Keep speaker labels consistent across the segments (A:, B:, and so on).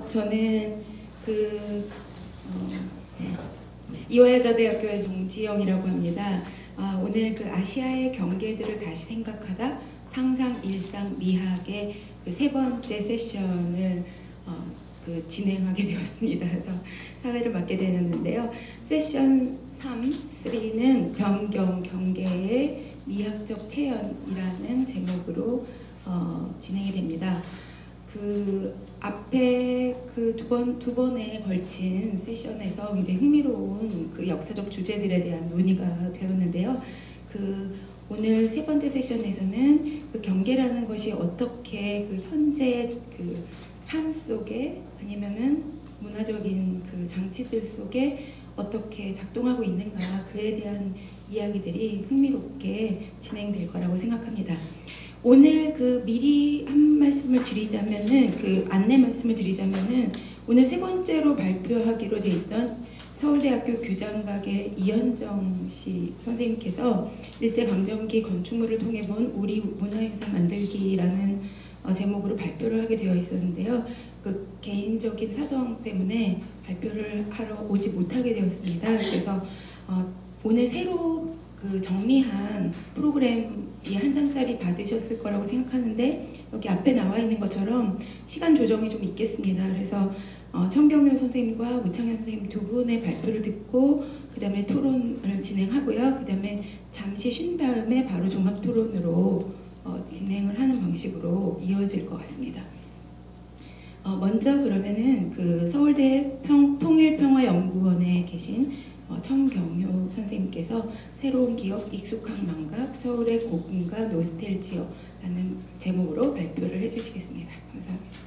A: 저는 이화여자대학교의 정지영이라고 합니다. 오늘 그 아시아의 경계들을 다시 생각하다 상상, 일상, 미학의 그 세 번째 세션을 진행하게 되었습니다. 그래서 사회를 맡게 되었는데요. 세션 3는 변경, 경계의 미학적 체현이라는 제목으로 진행이 됩니다. 그 앞에 그 두 번에 걸친 세션에서 굉장히 흥미로운 그 역사적 주제들에 대한 논의가 되었는데요. 오늘 세 번째 세션에서는 그 경계라는 것이 어떻게 그 현재 그 삶 속에 아니면은 문화적인 그 장치들 속에 어떻게 작동하고 있는가, 그에 대한 이야기들이 흥미롭게 진행될 거라고 생각합니다. 오늘 미리 한 말씀을 드리자면은, 안내 말씀을 드리자면은, 오늘 세 번째로 발표하기로 돼 있던 서울대학교 규장각의 이현정 씨 선생님께서 일제강점기 건축물을 통해 본 우리 문화유산 만들기라는 제목으로 발표를 하게 되어 있었는데요. 그 개인적인 사정 때문에 발표를 하러 오지 못하게 되었습니다. 그래서 오늘 새로 정리한 프로그램이 한 장짜리 받으셨을 거라고 생각하는데, 여기 앞에 나와 있는 것처럼 시간 조정이 좀 있겠습니다. 그래서 청경률 선생님과 우창현 선생님 두 분의 발표를 듣고 그 다음에 토론을 진행하고요. 그 다음에 잠시 쉰 다음에 바로 종합 토론으로 진행을 하는 방식으로 이어질 것 같습니다. 먼저 그러면은 서울대 통일평화연구원에 계신 청경효 선생님께서 새로운 기억, 익숙한 망각, 서울의 고궁과 노스텔지어라는 제목으로 발표를 해주시겠습니다. 감사합니다.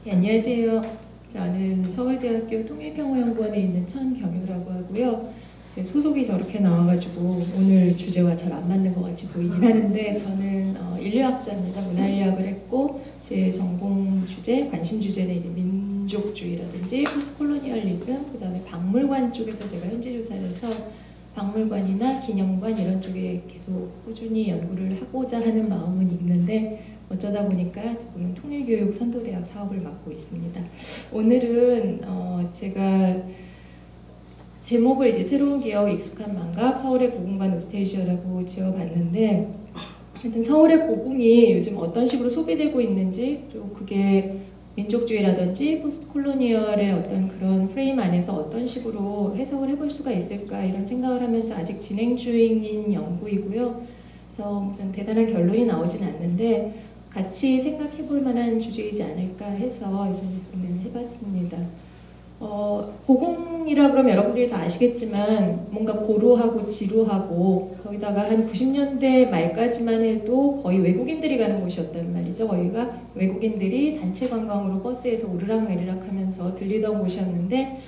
B: 네, 안녕하세요. 저는 서울대학교 통일평화연구원에 있는 천경효라고 하고요. 제 소속이 저렇게 나와가지고 오늘 주제와 잘 안 맞는 것 같이 보이긴 하는데, 저는 인류학자입니다. 문화인류학을 했고, 제 전공 주제, 관심 주제는 이제 민족주의라든지 포스트콜로니얼리즘, 그 다음에 박물관 쪽에서 제가 현지 조사를 해서 박물관이나 기념관 이런 쪽에 계속 꾸준히 연구를 하고자 하는 마음은 있는데, 어쩌다 보니까 지금은 통일교육 선도대학 사업을 맡고 있습니다. 오늘은 제가 제목을 이제 새로운 기억, 익숙한 망각, 서울의 고궁과 노스텔지어라고 지어봤는데, 하여튼 서울의 고궁이 요즘 어떤 식으로 소비되고 있는지, 또 그게 민족주의라든지 포스트콜로니얼의 어떤 그런 프레임 안에서 어떤 식으로 해석을 해볼 수가 있을까, 이런 생각을 하면서 아직 진행 중인 연구이고요. 그래서 무슨 대단한 결론이 나오진 않는데 같이 생각해 볼 만한 주제이지 않을까 해서 이제 오늘 해봤습니다. 고궁이라 그러면 여러분들이 다 아시겠지만 뭔가 고루하고 지루하고, 거기다가 한 90년대 말까지만 해도 거의 외국인들이 가는 곳이었단 말이죠. 거기가 외국인들이 단체 관광으로 버스에서 오르락내리락 하면서 들리던 곳이었는데,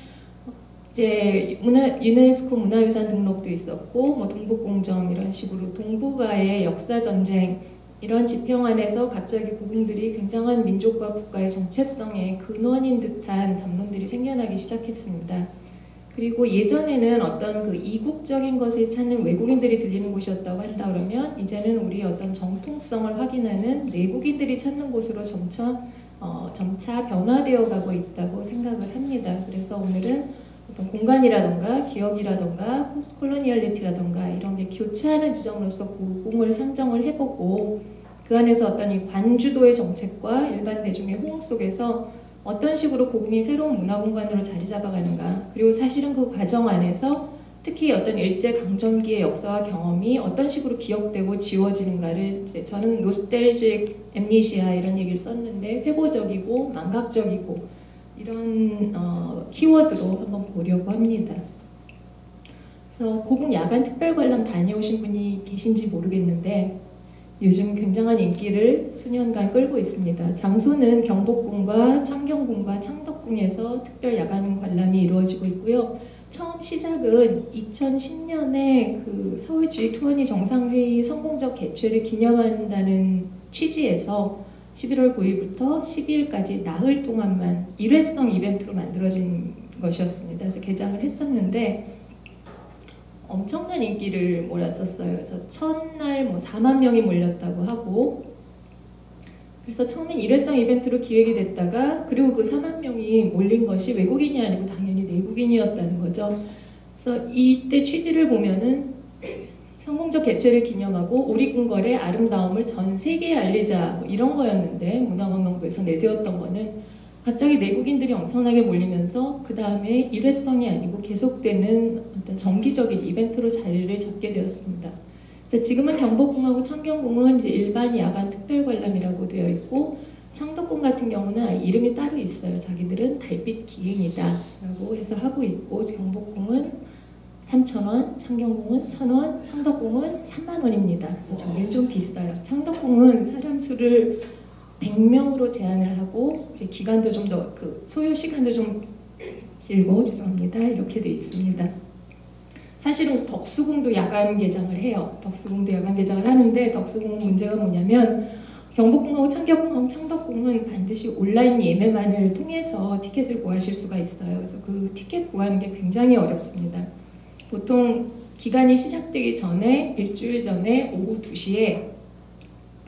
B: 이제 유네스코 문화유산 등록도 있었고, 뭐 동북공정 이런 식으로 동북아의 역사전쟁 이런 지평 안에서 갑자기 고궁들이 굉장한 민족과 국가의 정체성의 근원인 듯한 담론들이 생겨나기 시작했습니다. 그리고 예전에는 어떤 이국적인 것을 찾는 외국인들이 들리는 곳이었다고 한다 그러면, 이제는 우리 어떤 정통성을 확인하는 내국인들이 찾는 곳으로 점차 변화되어 가고 있다고 생각을 합니다. 그래서 오늘은 어떤 공간이라던가 기억이라던가 포스트콜로니얼리티라던가 이런 게 교차하는 지점으로서 고궁을 상정을 해보고, 그 안에서 어떤 이 관주도의 정책과 일반 대중의 호응 속에서 어떤 식으로 고궁이 새로운 문화공간으로 자리 잡아가는가, 그리고 사실은 그 과정 안에서 특히 어떤 일제강점기의 역사와 경험이 어떤 식으로 기억되고 지워지는가를, 저는 노스텔지익 엠니시아 이런 얘기를 썼는데, 회고적이고 망각적이고 이런 키워드로 한번 보려고 합니다. 그래서 고궁 야간 특별관람 다녀오신 분이 계신지 모르겠는데, 요즘 굉장한 인기를 수년간 끌고 있습니다. 장소는 경복궁과 창경궁과 창덕궁에서 특별 야간 관람이 이루어지고 있고요. 처음 시작은 2010년에 그 서울 G20 정상회의 성공적 개최를 기념한다는 취지에서 11월 9일부터 12일까지 나흘 동안만 일회성 이벤트로 만들어진 것이었습니다. 그래서 개장을 했었는데 엄청난 인기를 몰았었어요. 그래서 첫날 뭐 4만 명이 몰렸다고 하고, 그래서 처음엔 일회성 이벤트로 기획이 됐다가 그리고 그 4만 명이 몰린 것이 외국인이 아니고 당연히 내국인이었다는 거죠. 그래서 이때 취지를 보면은 성공적 개최를 기념하고 우리 궁궐의 아름다움을 전 세계에 알리자 뭐 이런 거였는데, 문화관광부에서 내세웠던 거는 갑자기 내국인들이 엄청나게 몰리면서 그 다음에 일회성이 아니고 계속되는 어떤 정기적인 이벤트로 자리를 잡게 되었습니다. 그래서 지금은 경복궁하고 창경궁은 이제 일반 야간 특별 관람이라고 되어 있고, 창덕궁 같은 경우는 아예 이름이 따로 있어요. 자기들은 달빛 기행이다라고 해서 하고 있고, 경복궁은 3,000원, 창경궁은 1,000원, 창덕궁은 3만 원입니다. 그래서 저게 좀 비싸요. 창덕궁은 사람 수를 100명으로 제한을 하고 이제 기간도 좀 더 그 소요 시간도 좀 길고, 죄송합니다. 이렇게 돼 있습니다. 사실은 덕수궁도 야간 개장을 해요. 덕수궁도 야간 개장을 하는데 덕수궁은 문제가 뭐냐면 경복궁하고 창경궁하고 창덕궁은 반드시 온라인 예매만을 통해서 티켓을 구하실 수가 있어요. 그래서 그 티켓 구하는 게 굉장히 어렵습니다. 보통 기간이 시작되기 전에 일주일 전에 오후 2시에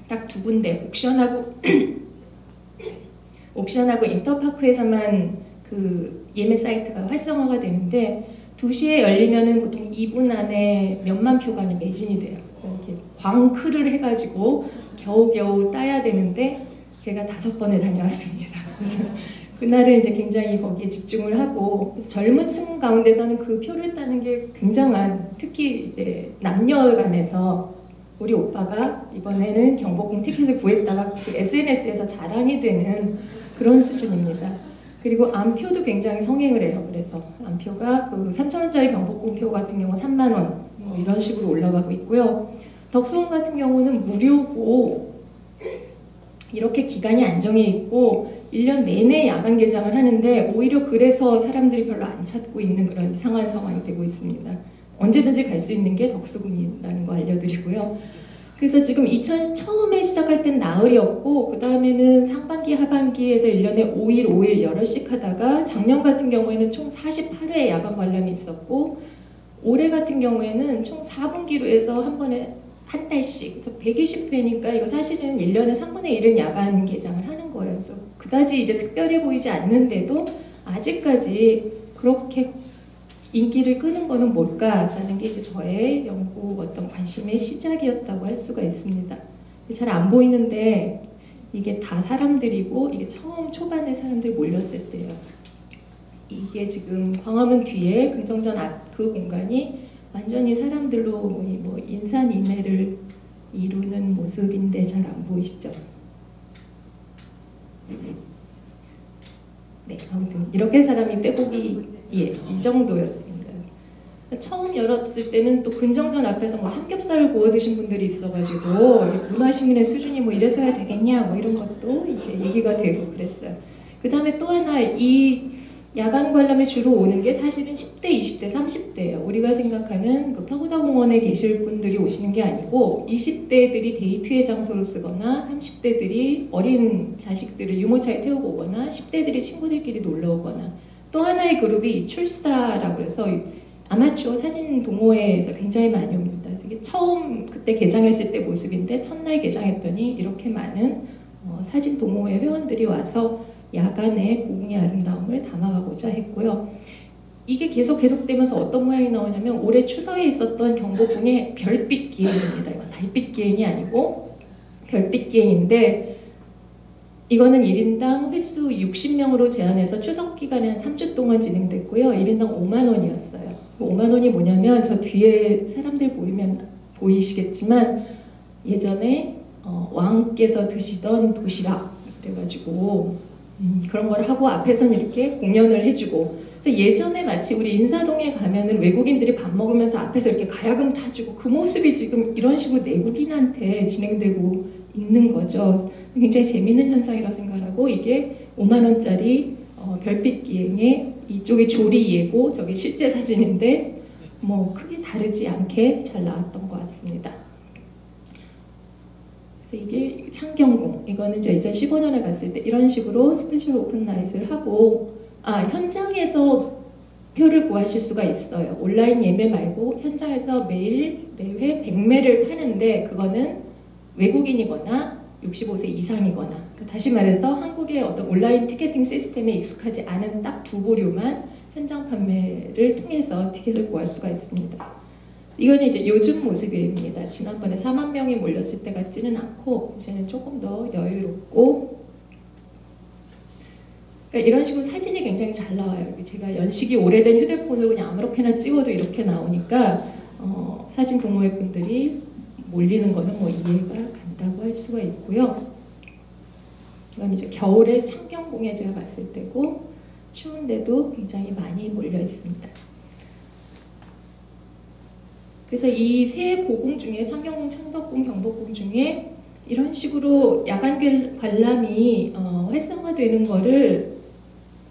B: 딱 두 군데 옥션하고 인터파크에서만 그 예매 사이트가 활성화가 되는데 2시에 열리면은 보통 2분 안에 몇만 표가 매진이 돼요. 그래서 이렇게 광크를 해가지고 겨우겨우 따야 되는데 제가 5번을 다녀왔습니다. 그래서 그날은 이제 굉장히 거기에 집중을 하고, 젊은 층 가운데서는 그 표를 따는 게 굉장한, 특히 이제 남녀 간에서 우리 오빠가 이번에는 경복궁 티켓을 구했다가 그 SNS에서 자랑이 되는 그런 수준입니다. 그리고 암표도 굉장히 성행을 해요. 그래서 암표가 그 3,000원짜리 경복궁 표 같은 경우 3만 원 뭐 이런 식으로 올라가고 있고요. 덕수궁 같은 경우는 무료고 이렇게 기간이 안정해 있고 1년 내내 야간 개장을 하는데 오히려 그래서 사람들이 별로 안 찾고 있는 그런 이상한 상황이 되고 있습니다. 언제든지 갈 수 있는 게 덕수궁이라는 거 알려드리고요. 그래서 지금 처음에 시작할 땐 나흘이었고 그 다음에는 상반기 하반기에서 1년에 5일 5일 여럿씩 하다가 작년 같은 경우에는 총 48회 야간 관람이 있었고, 올해 같은 경우에는 총 4분기로 해서 한 번에 한 달씩, 그래서 120회니까 이거 사실은 1년에 3분의 1은 야간 개장을 하는 거예요. 그래서 그다지 이제 특별해 보이지 않는데도 아직까지 그렇게 인기를 끄는 거는 뭘까라는 게 이제 저의 연구 어떤 관심의 시작이었다고 할 수가 있습니다. 잘 안 보이는데 이게 다 사람들이고, 이게 처음 초반에 사람들이 몰렸을 때예요. 이게 지금 광화문 뒤에 긍정전 앞 그 공간이 완전히 사람들로 뭐 인산인해를 이루는 모습인데 잘 안 보이시죠? 네, 아무튼 이렇게 사람이 빼곡이 이 정도였습니다. 처음 열었을 때는 또 근정전 앞에서 뭐 삼겹살을 구워 드신 분들이 있어가지고 문화시민의 수준이 뭐 이래서 해야 되겠냐 뭐 이런 것도 이제 얘기가 되고 그랬어요. 그 다음에 또 하나, 이 야간 관람에 주로 오는 게 사실은 10대, 20대, 30대예요. 우리가 생각하는 그 파고다 공원에 계실 분들이 오시는 게 아니고 20대들이 데이트의 장소로 쓰거나 30대들이 어린 자식들을 유모차에 태우고 오거나 10대들이 친구들끼리 놀러 오거나, 또 하나의 그룹이 출사라고 해서 아마추어 사진 동호회에서 굉장히 많이 옵니다. 이게 처음 그때 개장했을 때 모습인데 첫날 개장했더니 이렇게 많은 사진 동호회 회원들이 와서 야간의 고궁의 아름다움을 담아가고자 했고요. 이게 계속되면서 어떤 모양이 나오냐면 올해 추석에 있었던 경복궁의 별빛 기행입니다. 이건 달빛 기행이 아니고 별빛 기행인데, 이거는 1인당 횟수 60명으로 제한해서 추석 기간에 한 3주 동안 진행됐고요. 1인당 5만 원이었어요. 5만 원이 뭐냐면 저 뒤에 사람들 보이시겠지만 예전에 왕께서 드시던 도시락 그래가지고 그런 걸 하고 앞에서는 이렇게 공연을 해주고, 그래서 예전에 마치 우리 인사동에 가면은 외국인들이 밥 먹으면서 앞에서 이렇게 가야금 타주고 그 모습이 지금 이런 식으로 내국인한테 진행되고 있는 거죠. 굉장히 재미있는 현상이라고 생각하고, 이게 5만 원짜리 별빛 기행의 이쪽이 조리예고 저게 실제 사진인데 뭐 크게 다르지 않게 잘 나왔던 것 같습니다. 그래서 이게 창경궁, 이거는 제가 2015년에 갔을 때 이런 식으로 스페셜 오픈 나잇을 하고 현장에서 표를 구하실 수가 있어요. 온라인 예매 말고 현장에서 매일 매회 100매를 파는데 그거는 외국인이거나 65세 이상이거나, 그러니까 다시 말해서 한국의 어떤 온라인 티켓팅 시스템에 익숙하지 않은 딱 두 부류만 현장 판매를 통해서 티켓을 구할 수가 있습니다. 이건 이제 요즘 모습입니다. 지난번에 4만 명이 몰렸을 때 같지는 않고 이제는 조금 더 여유롭고, 그러니까 이런 식으로 사진이 굉장히 잘 나와요. 제가 연식이 오래된 휴대폰으로 그냥 아무렇게나 찍어도 이렇게 나오니까 사진 동호회 분들이 몰리는 거는 뭐 이해가 간다고 할 수가 있고요. 이건 이제 겨울에 창경궁에 제가 갔을 때고 추운데도 굉장히 많이 몰려 있습니다. 그래서 이 세 고궁 중에 창경궁, 창덕궁, 경복궁 중에 이런 식으로 야간 관람이 활성화되는 거를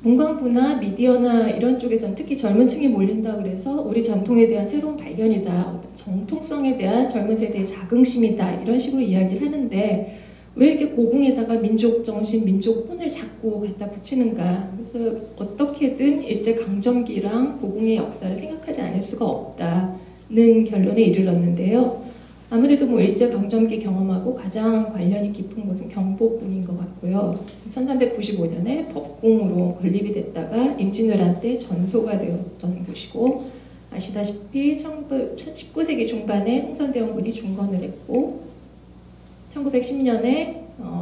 B: 문광부나 미디어나 이런 쪽에서는 특히 젊은 층이 몰린다 그래서 우리 전통에 대한 새로운 발견이다, 정통성에 대한 젊은 세대의 자긍심이다 이런 식으로 이야기를 하는데 왜 이렇게 고궁에다가 민족 정신, 민족 혼을 자꾸 갖다 붙이는가. 그래서 어떻게든 일제강점기랑 고궁의 역사를 생각하지 않을 수가 없다는 결론에 이르렀는데요. 아무래도 뭐 일제강점기 경험하고 가장 관련이 깊은 곳은 경복궁인 것 같고요. 1395년에 법궁으로 건립이 됐다가 임진왜란 때 전소가 되었던 곳이고, 아시다시피 19세기 중반에 흥선대원군이 중건을 했고 1910년에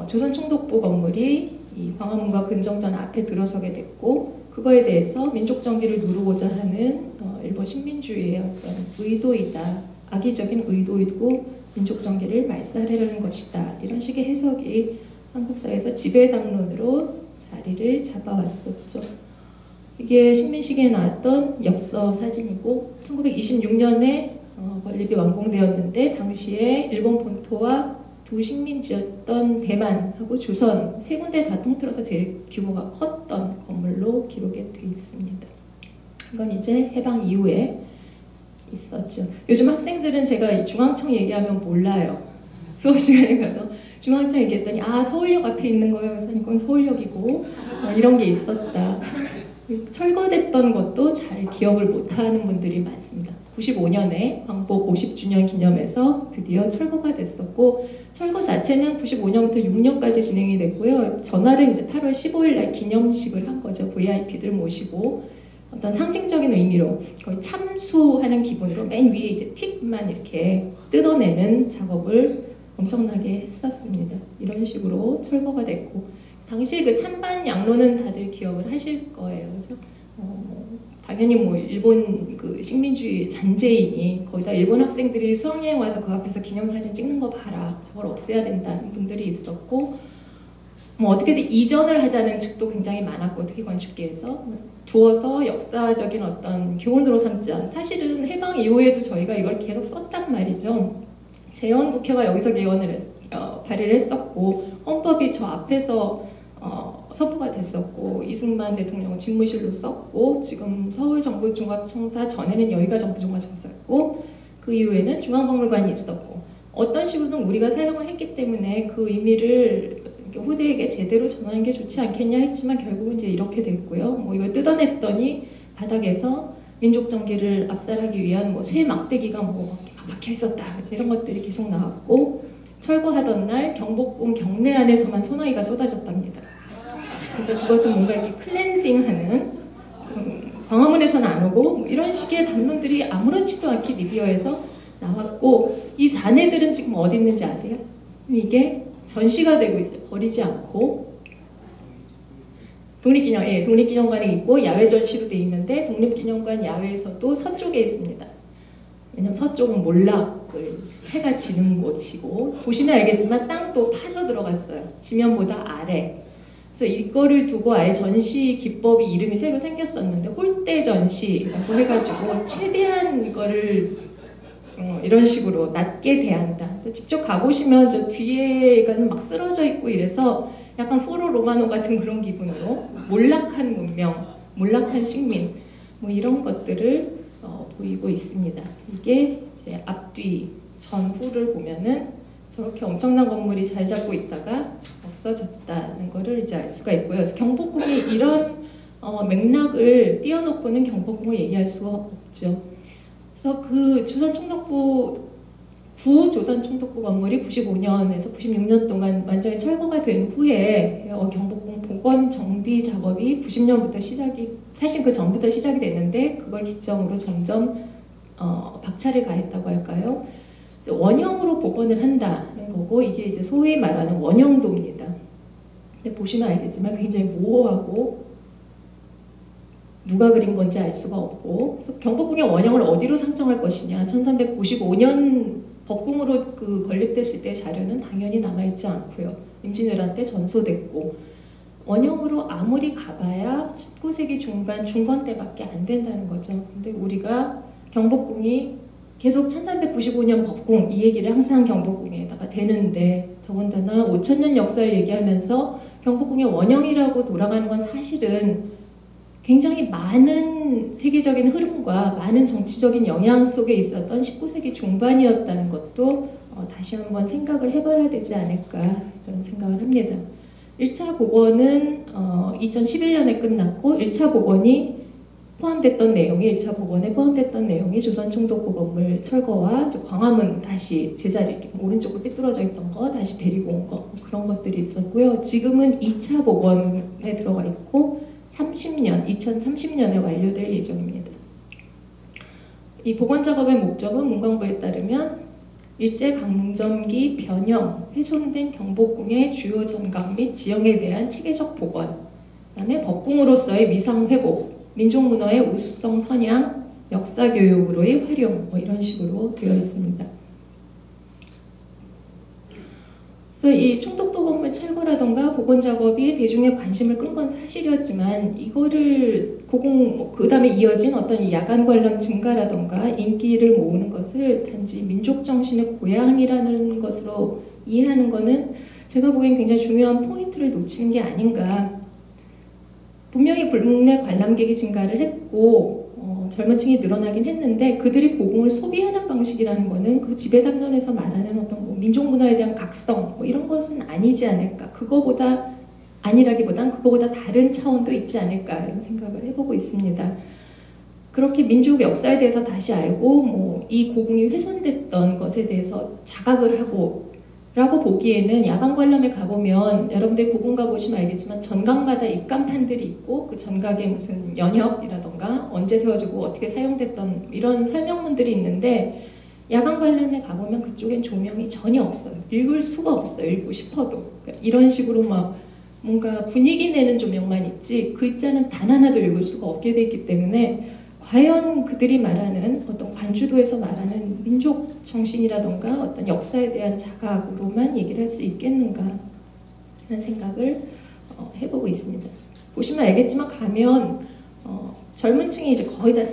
B: 조선총독부 건물이 이 광화문과 근정전 앞에 들어서게 됐고, 그거에 대해서 민족정기를 누르고자 하는 일본 식민주의의 어떤 의도이다, 악의적인 의도이고 민족정기를 말살하려는 것이다, 이런 식의 해석이 한국사회에서 지배담론으로 자리를 잡아왔었죠. 이게 식민시기에 나왔던 엽서 사진이고 1926년에 건립이 완공되었는데 당시에 일본 본토와 두 식민지였던 대만하고 조선 세 군데 다 통틀어서 제일 규모가 컸던 건물로 기록이 되어 있습니다. 이건 이제 해방 이후에 있었죠. 요즘 학생들은 제가 중앙청 얘기하면 몰라요. 수업 시간에 가서 중앙청 얘기했더니 서울역 앞에 있는 거예요. 그래서 이건 서울역이고 이런 게 있었다. 철거됐던 것도 잘 기억을 못하는 분들이 많습니다. 95년에 광복 50주년 기념해서 드디어 철거가 됐었고, 철거 자체는 95년부터 6년까지 진행이 됐고요. 전날은 이제 8월 15일 날 기념식을 한 거죠. VIP들 모시고 어떤 상징적인 의미로 거의 참수하는 기분으로 맨 위에 이제 팁만 이렇게 뜯어내는 작업을 엄청나게 했었습니다. 이런 식으로 철거가 됐고, 당시에 그 찬반 양로는 다들 기억을 하실 거예요. 그죠? 당연히 뭐 일본 그 식민주의 잔재이니 거기다 일본 학생들이 수학여행 와서 그 앞에서 기념사진 찍는 거 봐라, 저걸 없애야 된다는 분들이 있었고, 뭐 어떻게든 이전을 하자는 측도 굉장히 많았고, 특히 건축계에서 두어서 역사적인 어떤 교훈으로 삼자. 사실은 해방 이후에도 저희가 이걸 계속 썼단 말이죠. 재헌국회가 여기서 발의를 했었고, 헌법이 저 앞에서 선포가 됐었고, 이승만 대통령은 집무실로 썼고, 지금 서울정부종합청사 전에는 여기가 정부종합청사였고, 그 이후에는 중앙박물관이 있었고, 어떤 식으로든 우리가 사용을 했기 때문에 그 의미를 후대에게 제대로 전하는 게 좋지 않겠냐 했지만 결국은 이제 이렇게 됐고요. 뭐 이걸 뜯어냈더니 바닥에서 민족정기를 압살하기 위한 뭐 쇠 막대기가 뭐 박혀 있었다, 이런 것들이 계속 나왔고, 철거하던 날 경복궁 경내 안에서만 소나기가 쏟아졌답니다. 그래서 그것은 뭔가 이렇게 클렌징하는, 광화문에서는 안 오고 뭐 이런 식의 담론들이 아무렇지도 않게 미디어에서 나왔고, 이 잔해들은 지금 어디 있는지 아세요? 이게 전시가 되고 있어요. 버리지 않고. 독립기념관에 있고 야외 전시로 돼 있는데, 독립기념관 야외에서도 서쪽에 있습니다. 왜냐면 서쪽은 몰락을 해가 지는 곳이고, 보시면 알겠지만 땅도 파서 들어갔어요. 지면보다 아래. 그래서 이거를 두고 아예 전시 기법이 이름이 새로 생겼었는데 홀대 전시라고 해가지고 최대한 이거를 이런 식으로 낮게 대한다. 그래서 직접 가보시면 저 뒤에가 막 쓰러져 있고 이래서 약간 포로 로마노 같은 그런 기분으로 몰락한 문명, 몰락한 식민 뭐 이런 것들을 보이고 있습니다. 이게 이제 앞뒤 전후를 보면은 저렇게 엄청난 건물이 잘 잡고 있다가 없어졌다는 것을 이제 알 수가 있고요. 그래서 경복궁이 이런 맥락을 띄워놓고는 경복궁을 얘기할 수가 없죠. 그래서 그 구 조선총독부 건물이 95년에서 96년 동안 완전히 철거가 된 후에 경복궁 복원 정비 작업이 90년부터 사실 그 전부터 시작이 됐는데 그걸 기점으로 점점 박차를 가했다고 할까요? 그래서 원형으로 복원을 한다는 거고 이게 이제 소위 말하는 원형도입니다. 근데 보시면 알겠지만 굉장히 모호하고 누가 그린 건지 알 수가 없고 그래서 경복궁의 원형을 어디로 상정할 것이냐 1395년 법궁으로 건립됐을 때 자료는 당연히 남아있지 않고요. 임진왜란 때 전소됐고 원형으로 아무리 가봐야 19세기 중반 중건 때밖에 안 된다는 거죠. 근데 우리가 경복궁이 계속 1395년 법궁 이 얘기를 항상 경복궁에다가 대는데 더군다나 5000년 역사를 얘기하면서 경복궁의 원형이라고 돌아가는 건 사실은 굉장히 많은 세계적인 흐름과 많은 정치적인 영향 속에 있었던 19세기 중반이었다는 것도 다시 한번 생각을 해봐야 되지 않을까 이런 생각을 합니다. 1차 복원은 2011년에 끝났고 1차 복원이 포함됐던 내용이 1차 복원에 포함됐던 내용이 조선총독부 건물 철거와 광화문 다시 제자리 오른쪽으로 삐뚤어져 있던 거 다시 데리고 온 거 그런 것들이 있었고요. 지금은 2차 복원에 들어가 있고 2030년에 완료될 예정입니다. 이 복원 작업의 목적은 문광부에 따르면 일제강점기 변형, 훼손된 경복궁의 주요 전강 및 지형에 대한 체계적 복원, 그다음에 법궁으로서의 위상 회복, 민족문화의 우수성 선양, 역사교육으로의 활용 뭐 이런 식으로 되어 있습니다. 그래서 이 총독부 건물 철거라던가 복원 작업이 대중의 관심을 끈 건 사실이었지만 이거를 그 다음에 이어진 어떤 야간 관람 증가라던가 인기를 모으는 것을 단지 민족 정신의 고향이라는 것으로 이해하는 것은 제가 보기엔 굉장히 중요한 포인트를 놓치는 게 아닌가. 분명히 국내 관람객이 증가를 했고 젊은 층이 늘어나긴 했는데 그들이 고궁을 소비하는 방식이라는 것은 그 지배담론에서 말하는 어떤 민족 문화에 대한 각성 이런 것은 아니지 않을까. 아니라기보단 그거보다 다른 차원도 있지 않을까 이런 생각을 해보고 있습니다. 그렇게 민족 역사에 대해서 다시 알고 이 고궁이 훼손됐던 것에 대해서 자각을 하고 라고 보기에는 야간 관람에 가보면 여러분들 고궁 가보시면 알겠지만 전각마다 입간판들이 있고 그 전각에 무슨 연협이라던가 언제 세워지고 어떻게 사용됐던 이런 설명문들이 있는데 야간 관람에 가보면 그쪽엔 조명이 전혀 없어요. 읽을 수가 없어요. 읽고 싶어도. 그러니까 이런 식으로 뭔가 분위기 내는 조명만 있지 글자는 단 하나도 읽을 수가 없게 돼 있기 때문에 과연 그들이 말하는 어떤 관주도에서 말하는 민족 정신이라던가 어떤 역사에 대한 자각으로만 얘기를 할 수 있겠는가 하는 생각을 해보고 있습니다. 보시면 알겠지만 가면 젊은 층이 이제 거의 다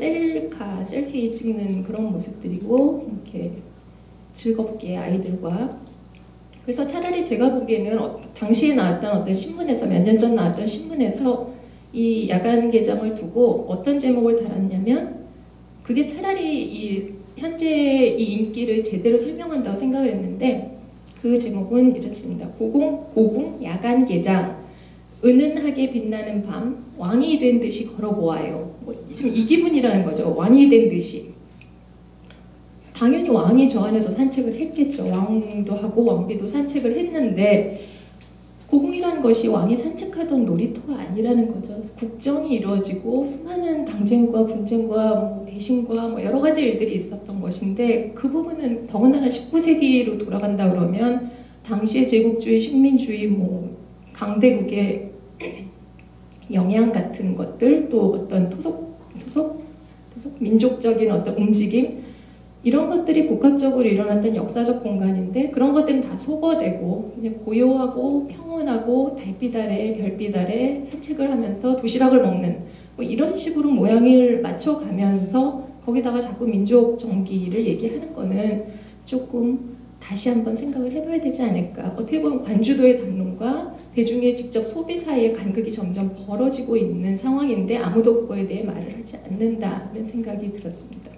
B: 셀피 찍는 그런 모습들이고 이렇게 즐겁게 아이들과 그래서 차라리 제가 보기에는 당시에 나왔던 어떤 신문에서 몇 년 전 나왔던 신문에서 이 야간 개장을 두고 어떤 제목을 달았냐면 그게 차라리 현재 이 인기를 제대로 설명한다고 생각을 했는데 그 제목은 이렇습니다. 고궁 야간 개장 은은하게 빛나는 밤 왕이 된 듯이 걸어보아요. 지금 이 기분이라는 거죠. 왕이 된 듯이. 당연히 왕이 저 안에서 산책을 했겠죠. 왕도 하고 왕비도 산책을 했는데 고궁이라는 것이 왕이 산책하던 놀이터가 아니라는 거죠. 국정이 이루어지고 수많은 당쟁과 분쟁과 배신과 여러 가지 일들이 있었던 것인데 그 부분은 더군다나 19세기로 돌아간다 그러면 당시의 제국주의, 식민주의, 강대국의 영향 같은 것들 또 어떤 토속 민족적인 어떤 움직임 이런 것들이 복합적으로 일어났던 역사적 공간인데 그런 것들은 다 소거되고 그냥 고요하고 평온하고 달빛 아래 별빛 아래 산책을 하면서 도시락을 먹는 이런 식으로 모양을 맞춰가면서 거기다가 자꾸 민족 정기를 얘기하는 거는 조금 다시 한번 생각을 해봐야 되지 않을까. 어떻게 보면 관주도의 담론과 대중의 직접 소비 사이에 간극이 점점 벌어지고 있는 상황인데 아무도 그거에 대해 말을 하지 않는다는 생각이 들었습니다.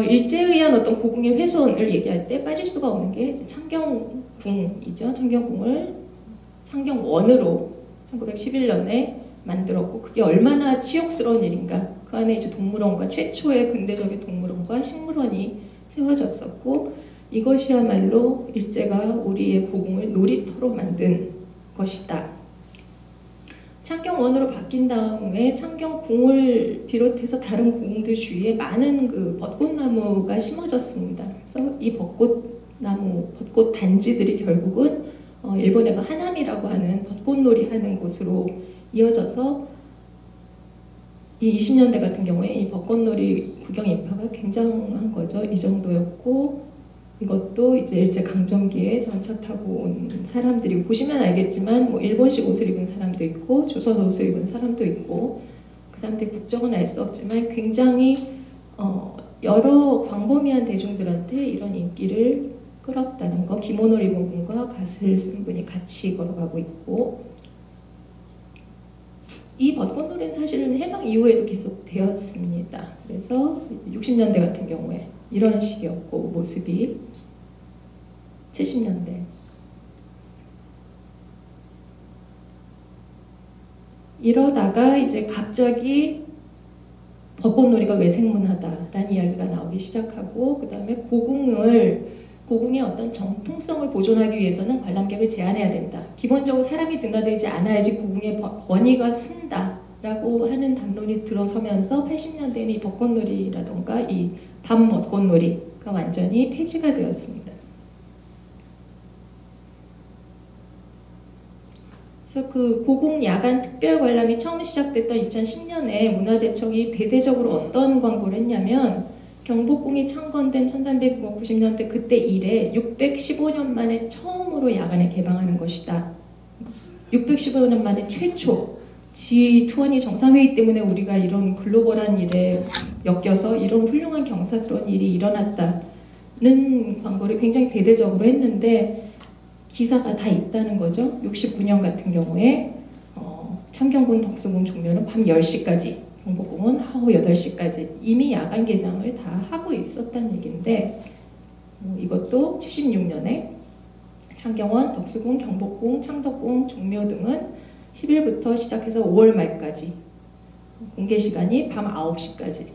B: 일제에 의한 어떤 고궁의 훼손을 얘기할 때 빠질 수가 없는 게 이제 창경궁이죠. 창경원으로 1911년에 만들었고 그게 얼마나 치욕스러운 일인가. 그 안에 이제 동물원과 최초의 근대적인 동물원과 식물원이 세워졌었고 이것이야말로 일제가 우리의 고궁을 놀이터로 만든 것이다. 창경원으로 바뀐 다음에 창경궁을 비롯해서 다른 고궁들 주위에 많은 그 벚꽃나무가 심어졌습니다. 그래서 이 벚꽃 단지들이 결국은 일본의 그 하남이라고 하는 벚꽃놀이 하는 곳으로 이어져서 이 20년대 같은 경우에 이 벚꽃놀이 구경 인파가 굉장한 거죠. 이 정도였고 이것도 이제 일제 강점기에 전차 타고 온 사람들이 보시면 알겠지만 뭐 일본식 옷을 입은 사람도 있고 조선 옷을 입은 사람도 있고 그 사람들의 국적은 알 수 없지만 굉장히 여러 광범위한 대중들한테 이런 인기를 끌었다는 거. 기모노를 입은 분과 갓을 쓴 분이 같이 걸어가고 있고 이 벚꽃놀이는 사실은 해방 이후에도 계속 되었습니다. 그래서 60년대 같은 경우에 이런 식이었고 모습이 70년대 이러다가 이제 갑자기 벚꽃놀이가 왜 생문하다라는 이야기가 나오기 시작하고 그 다음에 고궁의 어떤 정통성을 보존하기 위해서는 관람객을 제한해야 된다. 기본적으로 사람이 드나들지 않아야지 고궁의 권위가 쓴다라고 하는 담론이 들어서면서 80년대에는 이 벚꽃놀이라던가 이 밤 벚꽃놀이가 완전히 폐지가 되었습니다. 그래서 그 고궁 야간 특별 관람이 처음 시작됐던 2010년에 문화재청이 대대적으로 어떤 광고를 했냐면 경복궁이 창건된 1390년대 그때 이래 615년 만에 처음으로 야간에 개방하는 것이다. 615년 만에 최초 G20 정상회의 때문에 우리가 이런 글로벌한 일에 엮여서 이런 훌륭한 경사스러운 일이 일어났다는 광고를 굉장히 대대적으로 했는데 기사가 다 있다는 거죠. 69년 같은 경우에 창경궁 덕수궁 종묘는 밤 10시까지 경복궁은 하루 8시까지 이미 야간 개장을 다 하고 있었다는 얘기인데 이것도 76년에 창경원, 덕수궁, 경복궁, 창덕궁, 종묘 등은 10일부터 시작해서 5월 말까지 공개 시간이 밤 9시까지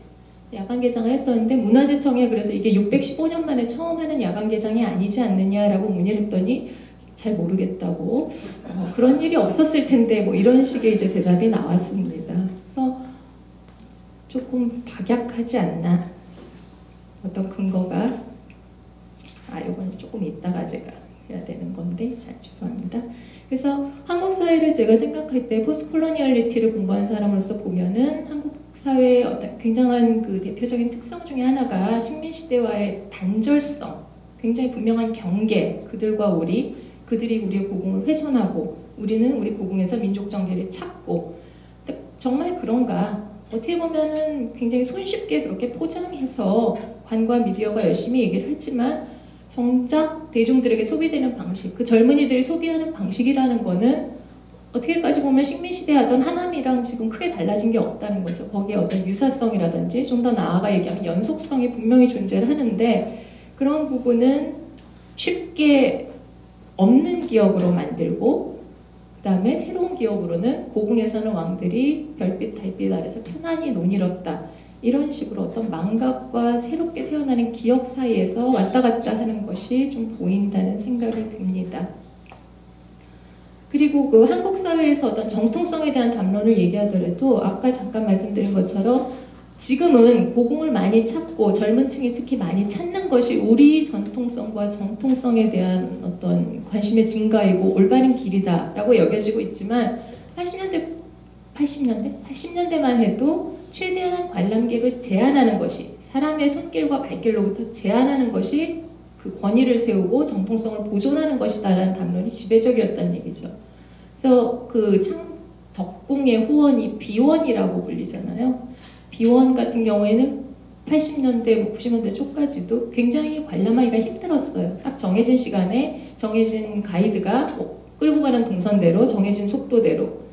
B: 야간 개장을 했었는데 문화재청에 그래서 이게 615년 만에 처음 하는 야간 개장이 아니지 않느냐라고 문의를 했더니 잘 모르겠다고 그런 일이 없었을 텐데 뭐 이런 식의 이제 대답이 나왔습니다. 그래서 조금 박약하지 않나 어떤 근거가 이건 조금 이따가 제가 해야 되는 건데 잘 죄송합니다. 그래서 한국 사회를 제가 생각할 때 포스트콜로니얼리티를 공부한 사람으로서 보면은 한국 사회의 어떤 굉장한 그 대표적인 특성 중에 하나가 식민시대와의 단절성, 굉장히 분명한 경계, 그들이 우리의 고궁을 훼손하고 우리는 우리 고궁에서 민족 정계를 찾고 정말 그런가? 어떻게 보면은 굉장히 손쉽게 그렇게 포장해서 관과 미디어가 열심히 얘기를 하지만 정작 대중들에게 소비되는 방식, 그 젊은이들이 소비하는 방식이라는 거는 어떻게까지 보면 식민시대 하던 하남이랑 지금 크게 달라진 게 없다는 거죠. 거기에 어떤 유사성이라든지 좀 더 나아가 얘기하면 연속성이 분명히 존재를 하는데 그런 부분은 쉽게 없는 기억으로 만들고 그 다음에 새로운 기억으로는 고궁에 사는 왕들이 별빛 달빛 아래서 편안히 논이뤘다. 이런 식으로 어떤 망각과 새롭게 새어나는 기억 사이에서 왔다 갔다 하는 것이 좀 보인다는 생각이 듭니다. 그리고 그 한국 사회에서 어떤 정통성에 대한 담론을 얘기하더라도 아까 잠깐 말씀드린 것처럼 지금은 고궁을 많이 찾고 젊은 층이 특히 많이 찾는 것이 우리 전통성과 정통성에 대한 어떤 관심의 증가이고 올바른 길이다라고 여겨지고 있지만 80년대만 해도 최대한 관람객을 제한하는 것이 사람의 손길과 발길로부터 제한하는 것이 그 권위를 세우고 정통성을 보존하는 것이다라는 담론이 지배적이었다는 얘기죠. 그래서 그 덕궁의 후원이 비원이라고 불리잖아요. 비원 같은 경우에는 80년대, 90년대 초까지도 굉장히 관람하기가 힘들었어요. 딱 정해진 시간에 정해진 가이드가 끌고 가는 동선대로 정해진 속도대로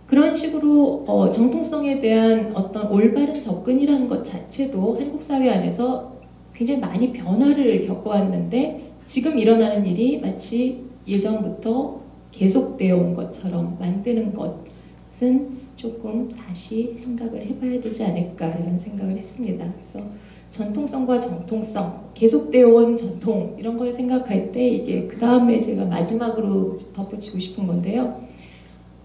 B: 그런 식으로 정통성에 대한 어떤 올바른 접근이라는 것 자체도 한국 사회 안에서 굉장히 많이 변화를 겪어왔는데 지금 일어나는 일이 마치 예전부터 계속되어 온 것처럼 만드는 것은 조금 다시 생각을 해봐야 되지 않을까 이런 생각을 했습니다. 그래서 전통성과 정통성, 계속되어 온 전통 이런 걸 생각할 때 이게 그 다음에 제가 마지막으로 덧붙이고 싶은 건데요.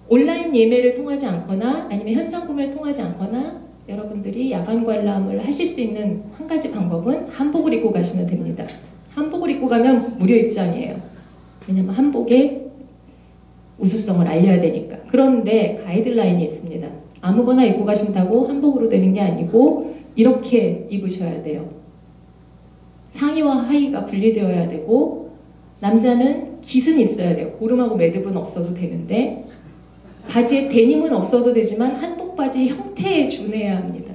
B: 온라인 예매를 통하지 않거나 아니면 현장 구매를 통하지 않거나 여러분들이 야간 관람을 하실 수 있는 한 가지 방법은 한복을 입고 가시면 됩니다. 한복을 입고 가면 무료 입장이에요. 왜냐면 한복의 우수성을 알려야 되니까. 그런데 가이드라인이 있습니다. 아무거나 입고 가신다고 한복으로 되는 게 아니고 이렇게 입으셔야 돼요. 상의와 하의가 분리되어야 되고 남자는 깃은 있어야 돼요. 고름하고 매듭은 없어도 되는데 바지에 데님은 없어도 되지만 한복 바지 형태에 준해야 합니다.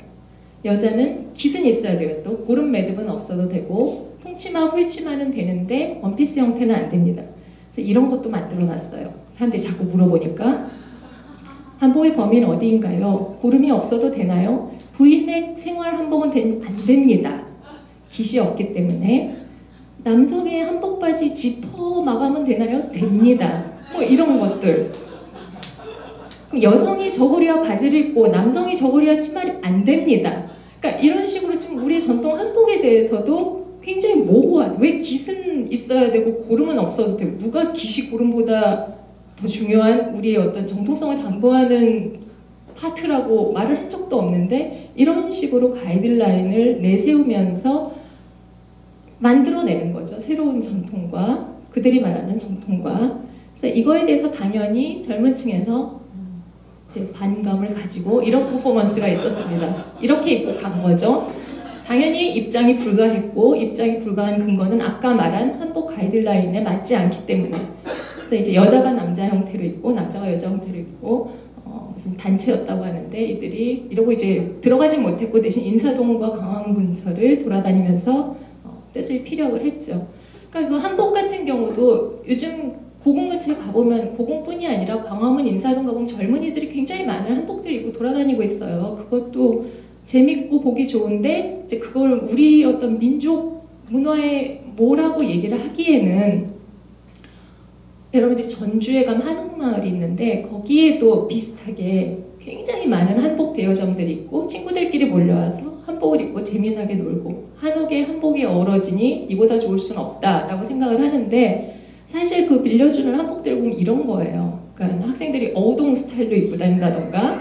B: 여자는 깃은 있어야 돼요. 또 고름 매듭은 없어도 되고 통치마, 훌치마는 되는데 원피스 형태는 안 됩니다. 그래서 이런 것도 만들어놨어요. 사람들이 자꾸 물어보니까 한복의 범위는 어디인가요? 고름이 없어도 되나요? 부인의 생활 한복은 안 됩니다. 깃이 없기 때문에. 남성의 한복 바지 지퍼 마감은 되나요? 됩니다. 뭐 이런 것들. 여성이 저고리와 바지를 입고 남성이 저고리와 치마를 안 됩니다. 그러니까 이런 식으로 지금 우리의 전통 한복에 대해서도 굉장히 모호한, 왜 깃은 있어야 되고 고름은 없어도 되고 누가 깃이 고름보다 더 중요한 우리의 어떤 정통성을 담보하는 파트라고 말을 한 적도 없는데 이런 식으로 가이드라인을 내세우면서 만들어내는 거죠. 새로운 전통과 그들이 말하는 정통과. 그래서 이거에 대해서 당연히 젊은 층에서 이제 반감을 가지고 이런 퍼포먼스가 있었습니다. 이렇게 입고 간 거죠. 당연히 입장이 불가했고 입장이 불가한 근거는 아까 말한 한복 가이드라인에 맞지 않기 때문에 그래서 이제 여자가 남자 형태로 입고 남자가 여자 형태로 입고 무슨 단체였다고 하는데 이들이 이러고 이제 들어가진 못했고 대신 인사동과 강화문 근처를 돌아다니면서 뜻을 피력을 했죠. 그러니까 그 한복 같은 경우도 요즘 고궁 근처에 가보면 고궁뿐이 아니라 광화문 인사동 가보면 젊은이들이 굉장히 많은 한복들 입고 돌아다니고 있어요. 그것도 재밌고 보기 좋은데 이제 그걸 우리 어떤 민족 문화에 뭐라고 얘기를 하기에는 여러분들이 전주에 가면 한옥마을이 있는데 거기에도 비슷하게 굉장히 많은 한복 대여점들이 있고 친구들끼리 몰려와서 한복을 입고 재미나게 놀고 한옥에 한복이 어우러지니 이보다 좋을 수는 없다라고 생각을 하는데 사실 그 빌려주는 한복들 보면 이런 거예요. 그러니까 학생들이 어우동 스타일로 입고 다닌다던가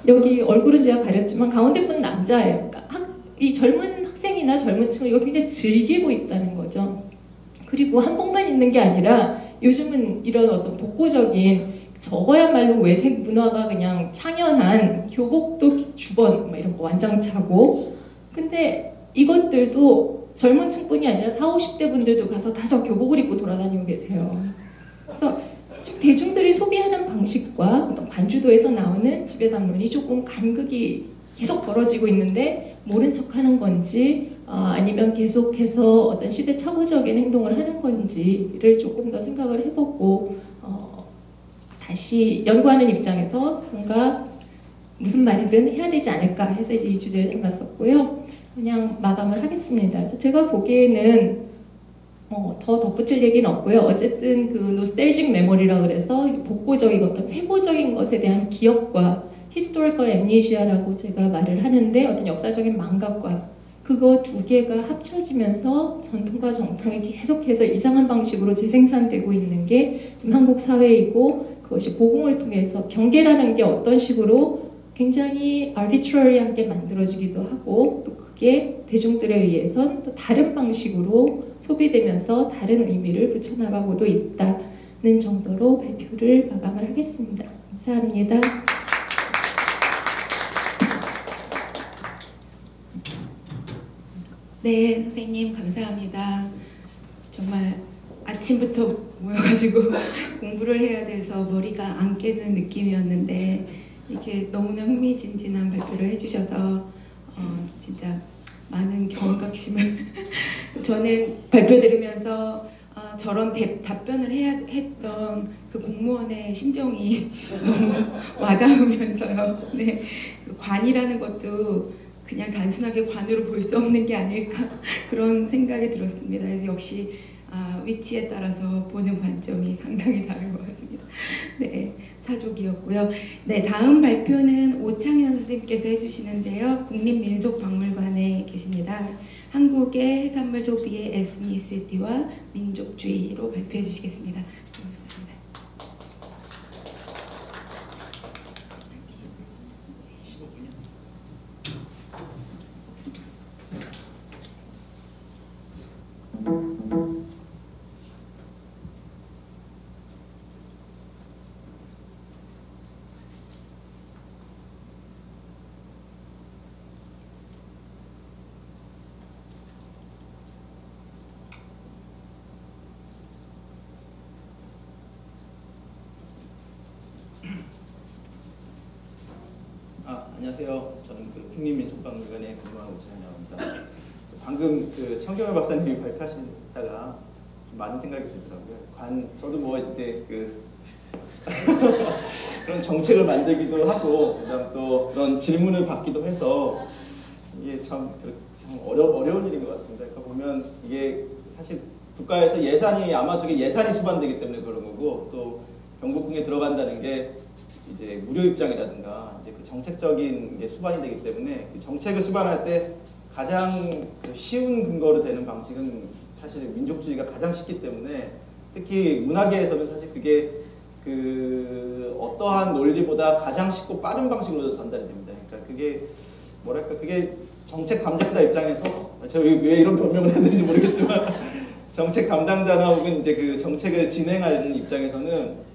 B: 여기 얼굴은 제가 가렸지만 가운데 분은 남자예요. 그러니까 이 젊은 학생이나 젊은 층은 이걸 굉장히 즐기고 있다는 거죠. 그리고 한복만 있는 게 아니라 요즘은 이런 어떤 복고적인 저거야말로 외색 문화가 그냥 창연한 교복도 주번 이런 거 완장차고 근데 이것들도 젊은 층뿐이 아니라 40, 50대 분들도 가서 다 저 교복을 입고 돌아다니고 계세요. 그래서 지금 대중들이 소비하는 방식과 어떤 관주도에서 나오는 지배담론이 조금 간극이 계속 벌어지고 있는데 모른 척하는 건지 아니면 계속해서 어떤 시대착오적인 행동을 하는 건지를 조금 더 생각을 해보고 다시 연구하는 입장에서 뭔가 무슨 말이든 해야 되지 않을까 해서 이 주제를 잡았었고요. 그냥 마감을 하겠습니다. 그래서 제가 보기에는 더 덧붙일 얘기는 없고요. 어쨌든 그 노스텔직 메모리라 그래서 복고적인 어떤 회고적인 것에 대한 기억과 히스토리컬 엠니시아라고 제가 말을 하는데 어떤 역사적인 망각과 그거 두 개가 합쳐지면서 전통과 정통이 계속해서 이상한 방식으로 재생산되고 있는 게 지금 한국 사회이고 그것이 고궁을 통해서 경계라는 게 어떤 식으로 굉장히 arbitrary하게 만들어지기도 하고 또 그게 대중들에 의해선 또 다른 방식으로 소비되면서 다른 의미를 붙여나가고도 있다는 정도로 발표를 마감을 하겠습니다. 감사합니다.
A: 네, 선생님 감사합니다. 정말 아침부터 모여가지고 공부를 해야 돼서 머리가 안 깨는 느낌이었는데 이렇게 너무나 흥미진진한 발표를 해주셔서 진짜 많은 경각심을 저는 발표 들으면서 저런 답변을 했던 그 공무원의 심정이 너무 와닿으면서요. 네, 그 관이라는 것도 그냥 단순하게 관으로 볼 수 없는 게 아닐까 그런 생각이 들었습니다. 그래서 역시 위치에 따라서 보는 관점이 상당히 다른 것 같습니다. 네, 사족이었고요. 네, 다음 발표는 오창현 선생님께서 해주시는데요. 국립민속박물관에 계십니다. 한국의 해산물 소비의 에스니시티와 민족주의로 발표해 주시겠습니다. 감사합니다.
C: 안녕하세요. 저는 그 국립민속박물관에 근무하고 오창현이라고 합니다. 방금 그 청경화 박사님이 발표하시다가 좀 많은 생각이 들더라고요. 저도 뭐 이제 그 그런 정책을 만들기도 하고, 그다음 또 그런 질문을 받기도 해서 이게 참 어려운 일인 것 같습니다. 그러니까 보면 이게 사실 국가에서 예산이 아마 저게 예산이 수반되기 때문에 그런 거고, 또 경복궁에 들어간다는 게 이제 무료 입장이라든가 이제 그 정책적인 게 수반이 되기 때문에 그 정책을 수반할 때 가장 그 쉬운 근거로 되는 방식은 사실 민족주의가 가장 쉽기 때문에, 특히 문화계에서는 사실 그게 그 어떠한 논리보다 가장 쉽고 빠른 방식으로 전달이 됩니다. 그러니까 그게 뭐랄까, 그게 정책 담당자 입장에서, 제가 왜 이런 변명을 해야 되는지 모르겠지만 정책 담당자나 혹은 이제 그 정책을 진행하는 입장에서는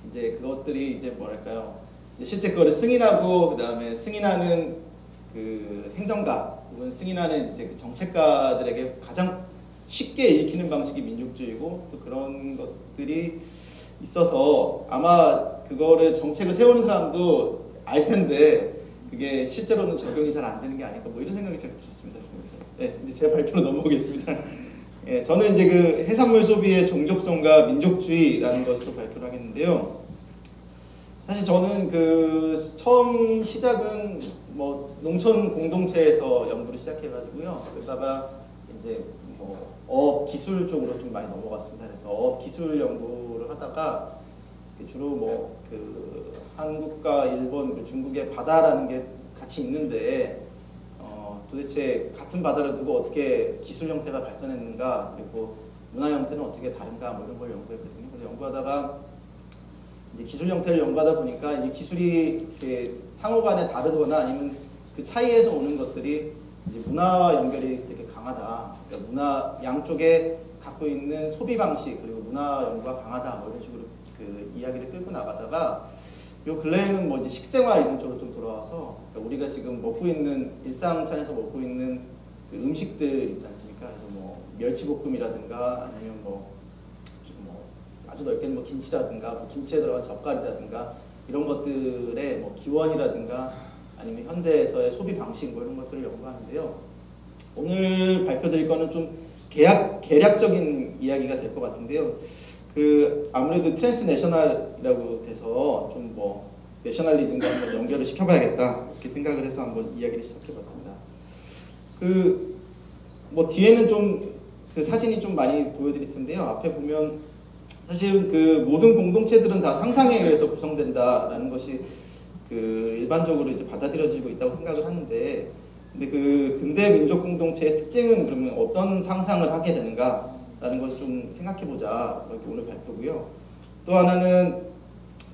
C: 이제 그것들이 이제 뭐랄까요, 실제 그거를 승인하고 그 다음에 승인하는 그 행정가 혹은 승인하는 이제 그 정책가들에게 가장 쉽게 읽히는 방식이 민족주의고, 또 그런 것들이 있어서 아마 그거를 정책을 세우는 사람도 알 텐데 그게 실제로는 적용이 잘 안 되는 게 아닐까, 뭐 이런 생각이 제가 들었습니다. 네, 이제 제 발표로 넘어오겠습니다. 예, 저는 이제 그 해산물 소비의 종족성과 민족주의라는 것으로 발표를 하겠는데요. 사실 저는 그 처음 시작은 뭐 농촌 공동체에서 연구를 시작해가지고요. 그러다가 이제 뭐 어업 기술 쪽으로 좀 많이 넘어갔습니다. 그래서 어업 기술 연구를 하다가 주로 뭐 그 한국과 일본 그리고 중국의 바다라는 게 같이 있는데 도대체 같은 바다를 두고 어떻게 기술 형태가 발전했는가, 그리고 문화 형태는 어떻게 다른가, 뭐 이런 걸 연구했거든요. 그래서 연구하다가 이제 기술 형태를 연구하다 보니까 이 기술이 이렇게 상호간에 다르거나 아니면 그 차이에서 오는 것들이 이제 문화와 연결이 되게 강하다. 그러니까 문화 양쪽에 갖고 있는 소비 방식 그리고 문화 연구가 강하다. 뭐 이런 식으로 그 이야기를 끌고 나가다가 요 근래에는 뭐 이제 식생활 이런 쪽으로 좀 돌아와서, 그러니까 우리가 지금 먹고 있는 일상찬에서 먹고 있는 그 음식들 있지 않습니까? 그래서 뭐 멸치볶음이라든가 아니면 뭐 아주 넓게는 뭐 김치라든가 뭐 김치에 들어간 젓갈이라든가 이런 것들의 뭐 기원이라든가 아니면 현대에서의 소비 방식 뭐 이런 것들을 연구하는데요. 오늘 발표드릴 거는 좀 개략적인 이야기가 될 것 같은데요. 그 아무래도 트랜스내셔널이라고 돼서 좀 뭐 내셔널리즘과 한번 연결을 시켜봐야겠다 이렇게 생각을 해서 한번 이야기를 시작해봤습니다. 그 뭐 뒤에는 좀 그 사진이 좀 많이 보여드릴 텐데요. 앞에 보면 사실 그 모든 공동체들은 다 상상에 의해서 구성된다라는 것이 그 일반적으로 이제 받아들여지고 있다고 생각을 하는데, 근데 그 근대 민족 공동체의 특징은 그러면 어떤 상상을 하게 되는가라는 것을 좀 생각해보자, 이렇게 오늘 발표고요. 또 하나는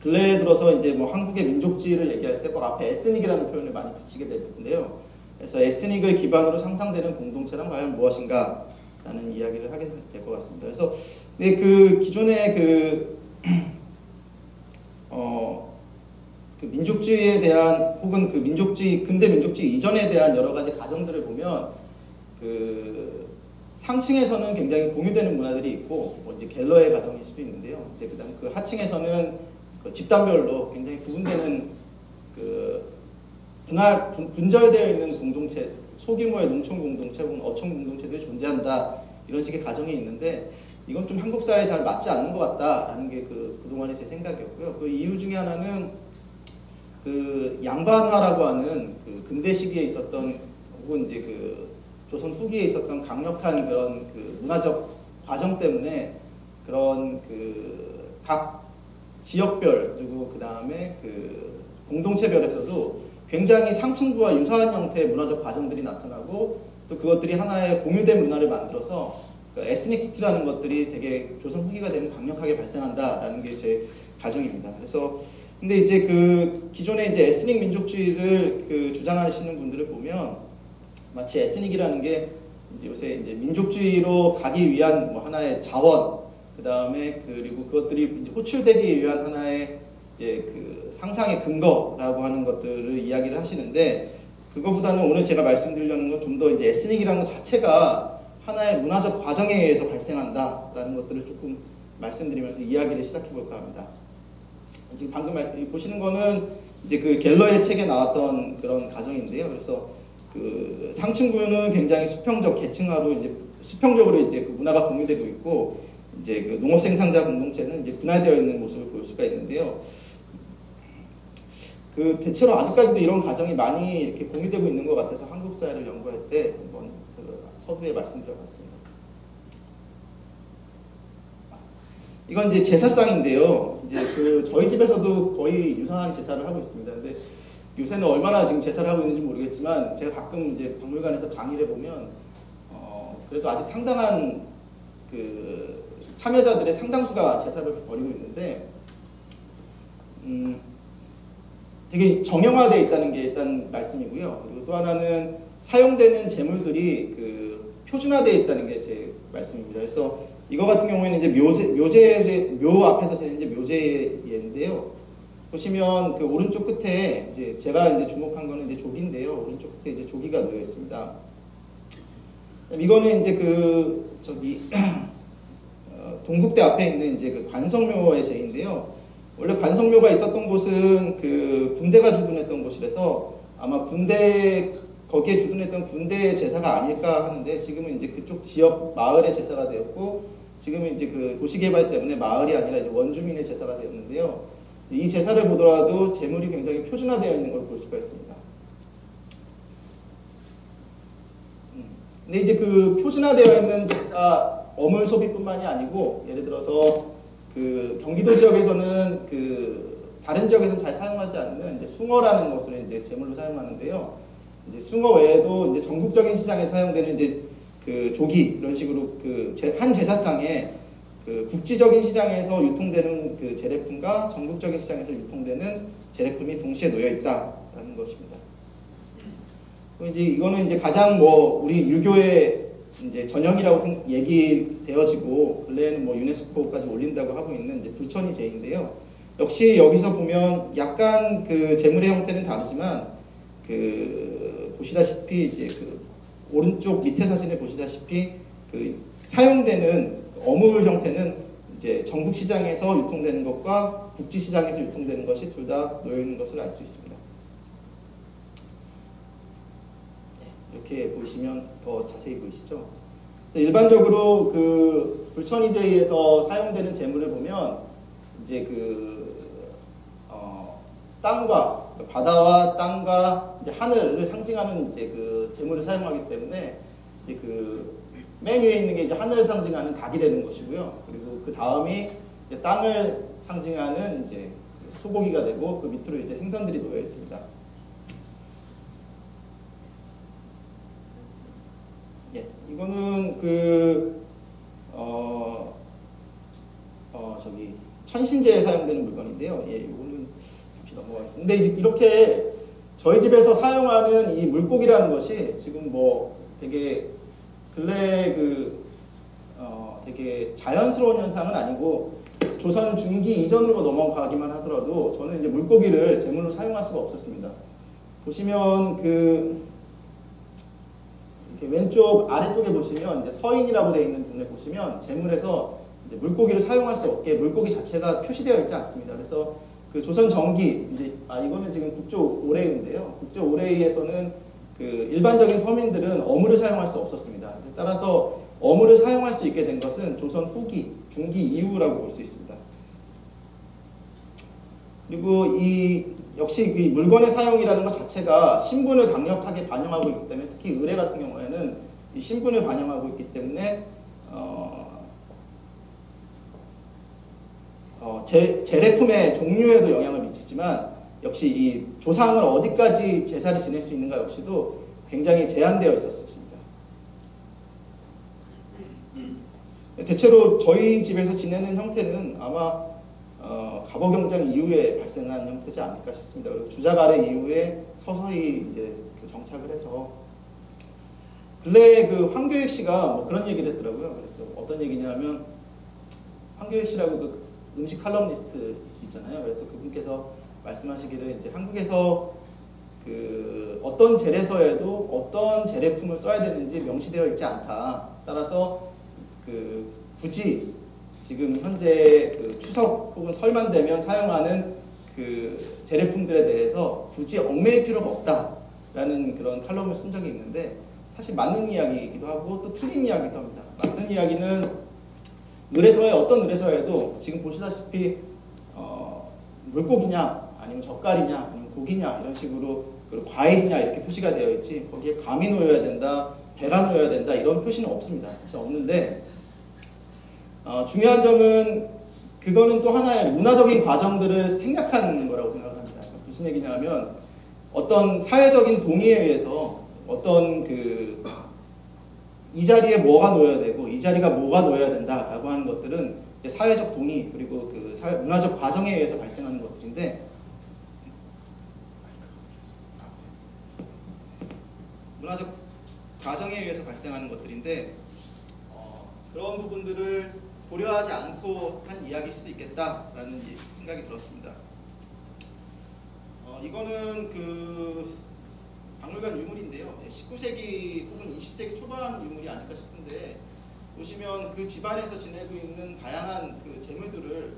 C: 근래에 들어서 이제 뭐 한국의 민족주의를 얘기할 때 꼭 앞에 에스닉이라는 표현을 많이 붙이게 되는데요. 그래서 에스닉을 기반으로 상상되는 공동체란 과연 무엇인가라는 이야기를 하게 될 것 같습니다. 그래서 그 기존의 그 민족주의에 대한 혹은 그 민족주의 근대 민족주의 이전에 대한 여러 가지 가정들을 보면 그 상층에서는 굉장히 공유되는 문화들이 있고 뭐 이제 갤러의 가정일 수도 있는데요. 이제 그다음 그 하층에서는 그 집단별로 굉장히 구분되는 그 분절되어 있는 공동체, 소규모의 농촌 공동체 혹은 어촌 공동체들이 존재한다, 이런 식의 가정이 있는데, 이건 좀 한국 사회에 잘 맞지 않는 것 같다라는 게 그동안의 제 생각이었고요. 그 이유 중에 하나는 그 양반화라고 하는 그 근대 시기에 있었던 혹은 이제 그 조선 후기에 있었던 강력한 그런 그 문화적 과정 때문에 그런 그 각 지역별 그리고 그 다음에 그 공동체별에서도 굉장히 상층부와 유사한 형태의 문화적 과정들이 나타나고 또 그것들이 하나의 공유된 문화를 만들어서 그 에스닉시티라는 것들이 되게 조선 후기가 되면 강력하게 발생한다라는 게 제 가정입니다. 그래서 근데 이제 그 기존의 이제 에스닉 민족주의를 그 주장하시는 분들을 보면 마치 에스닉이라는 게 이제 요새 이제 민족주의로 가기 위한 뭐 하나의 자원, 그 다음에 그리고 그것들이 이제 호출되기 위한 하나의 이제 그 상상의 근거라고 하는 것들을 이야기를 하시는데 그거보다는 오늘 제가 말씀드리려는 건 좀 더 이제 에스닉이라는 것 자체가 하나의 문화적 과정에 의해서 발생한다라는 것들을 조금 말씀드리면서 이야기를 시작해 볼까 합니다. 지금 방금 보시는 거는 이제 그 갤러의 책에 나왔던 그런 가정인데요. 그래서 그 상층부는 굉장히 수평적 계층화로 이제 수평적으로 이제 그 문화가 공유되고 있고 이제 그 농업 생산자 공동체는 이제 분할되어 있는 모습을 볼 수가 있는데요. 그 대체로 아직까지도 이런 가정이 많이 이렇게 공유되고 있는 것 같아서 한국 사회를 연구할 때 한번 그 서두에 말씀드려봤습니다. 이건 이제 제사상인데요. 이제 그 저희 집에서도 거의 유사한 제사를 하고 있습니다. 근데 요새는 얼마나 지금 제사를 하고 있는지 모르겠지만 제가 가끔 이제 박물관에서 강의를 해보면 그래도 아직 상당한 그 참여자들의 상당수가 제사를 벌이고 있는데 되게 정형화되어 있다는 게 일단 말씀이고요. 그리고 또 하나는 사용되는 재물들이 그 표준화되어 있다는 게 제 말씀입니다. 그래서 이거 같은 경우에는 이제 묘 앞에서 쓰는 이제 묘제인데요. 보시면 그 오른쪽 끝에 이제 제가 이제 주목한 거는 이제 조기인데요. 오른쪽 끝에 이제 조기가 놓여 있습니다. 이거는 이제 그 저기 동국대 앞에 있는 이제 그 관성묘의 제인데요. 원래 관성묘가 있었던 곳은 그 군대가 주둔했던 곳이라서 아마 거기에 주둔했던 군대의 제사가 아닐까 하는데 지금은 이제 그쪽 지역 마을의 제사가 되었고 지금은 이제 그 도시개발 때문에 마을이 아니라 이제 원주민의 제사가 되었는데요. 이 제사를 보더라도 제물이 굉장히 표준화되어 있는 걸 볼 수가 있습니다. 근데 이제 그 표준화되어 있는 제사 어물 소비뿐만이 아니고 예를 들어서 그 경기도 지역에서는 그 다른 지역에서는 잘 사용하지 않는 이제 숭어라는 것을 이제 제물로 사용하는데요. 이제 숭어 외에도 이제 전국적인 시장에 사용되는 이제 그 조기 이런 식으로 그 한 제사상에 그 국지적인 시장에서 유통되는 그 제례품과 전국적인 시장에서 유통되는 제례품이 동시에 놓여 있다라는 것입니다. 이제 이거는 이제 가장 뭐 우리 유교의 이제 전형이라고 얘기되어지고 근래에는 뭐 유네스코까지 올린다고 하고 있는 이제 불천이 제인데요. 역시 여기서 보면 약간 그 제물의 형태는 다르지만 그 보시다시피 이제 그 오른쪽 밑에 사진에 보시다시피 그 사용되는 어물 형태는 이제 전국 시장에서 유통되는 것과 국지 시장에서 유통되는 것이 둘 다 놓여 있는 것을 알 수 있습니다. 이렇게 보시면 더 자세히 보이시죠? 일반적으로 그 불천이제에서 사용되는 제물을 보면 이제 그 땅과 바다와 땅과 이제 하늘을 상징하는 이제 그 제물을 사용하기 때문에 이제 그 맨 위에 있는 게 이제 하늘을 상징하는 닭이 되는 것이고요. 그리고 그 다음이 이제 땅을 상징하는 이제 소고기가 되고 그 밑으로 이제 생선들이 놓여 있습니다. 예, 이거는 그 저기 천신제에 사용되는 물건인데요. 예, 이거는 잠시 넘어가겠습니다. 근데 이제 이렇게 저희 집에서 사용하는 이 물고기라는 것이 지금 뭐 되게 근래 되게 자연스러운 현상은 아니고 조선 중기 이전으로 넘어가기만 하더라도 저는 이제 물고기를 제물로 사용할 수가 없었습니다. 보시면 그 이렇게 왼쪽 아래쪽에 보시면 이제 서인이라고 되어 있는 부분에 보시면 제물에서 이제 물고기를 사용할 수 없게 물고기 자체가 표시되어 있지 않습니다. 그래서 그 조선 정기 이제 이거는 지금 국조 오레이인데요. 국조 오레이에서는 그 일반적인 서민들은 어물을 사용할 수 없었습니다. 따라서 어물을 사용할 수 있게 된 것은 조선 후기, 중기 이후라고 볼 수 있습니다. 그리고 역시 이 물건의 사용이라는 것 자체가 신분을 강력하게 반영하고 있기 때문에, 특히 의뢰 같은 경우에는 이 신분을 반영하고 있기 때문에 제례품의 종류에도 영향을 미치지만, 역시 이 조상을 어디까지 제사를 지낼 수 있는가 역시도 굉장히 제한되어 있었습니다. 대체로 저희 집에서 지내는 형태는 아마 갑오경장 이후에 발생한 형태지 않을까 싶습니다. 그리고 주자가래 이후에 서서히 이제 정착을 해서, 근래에 그 황교익 씨가 뭐 그런 얘기를 했더라고요. 그래서 어떤 얘기냐면, 황교익 씨라고 그 음식 칼럼니스트 있잖아요. 그래서 그분께서 말씀하시기를, 이제 한국에서 그 어떤 제례서에도 어떤 제례품을 써야 되는지 명시되어 있지 않다. 따라서 그 굳이 지금 현재 그 추석 혹은 설만 되면 사용하는 그 제례품들에 대해서 굳이 얽매일 필요가 없다라는 그런 칼럼을 쓴 적이 있는데, 사실 맞는 이야기이기도 하고 또 틀린 이야기도 합니다. 맞는 이야기는 의뢰서에, 어떤 의뢰서에도 지금 보시다시피 물고기냐 아니면 젓갈이냐 아니면 고기냐 이런 식으로, 그리고 과일이냐 이렇게 표시가 되어 있지, 거기에 감이 놓여야 된다, 배가 놓여야 된다 이런 표시는 없습니다. 사실 없는데, 중요한 점은 그거는 또 하나의 문화적인 과정들을 생략하는 거라고 생각을 합니다. 그러니까 무슨 얘기냐면, 어떤 사회적인 동의에 의해서 어떤 이 자리에 뭐가 놓여야 되고 이 자리가 뭐가 놓여야 된다라고 하는 것들은 이제 사회적 동의, 그리고 그 문화적 과정에 의해서 발생하는 것들인데, 문화적 과정에 의해서 발생하는 것들인데 그런 부분들을 고려하지 않고 한 이야기일 수도 있겠다라는 생각이 들었습니다. 이거는 그 박물관 유물인데요. 19세기 혹은 20세기 초반 유물이 아닐까 싶은데, 보시면 그 집안에서 지내고 있는 다양한 그 재물들을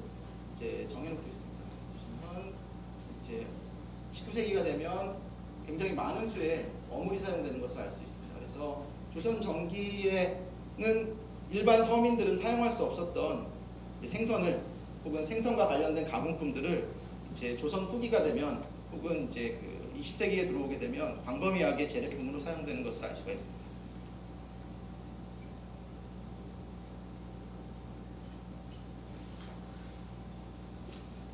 C: 이제 정해놓고 있습니다. 보시면 이제 19세기가 되면 굉장히 많은 수의 어물이 사용되는 것을 알 수 있습니다. 그래서 조선 전기에는 일반 서민들은 사용할 수 없었던 생선을, 혹은 생선과 관련된 가공품들을 이제 조선 후기가 되면, 혹은 이제 그 20세기에 들어오게 되면 광범위하게 제례품으로 사용되는 것을 알 수가 있습니다.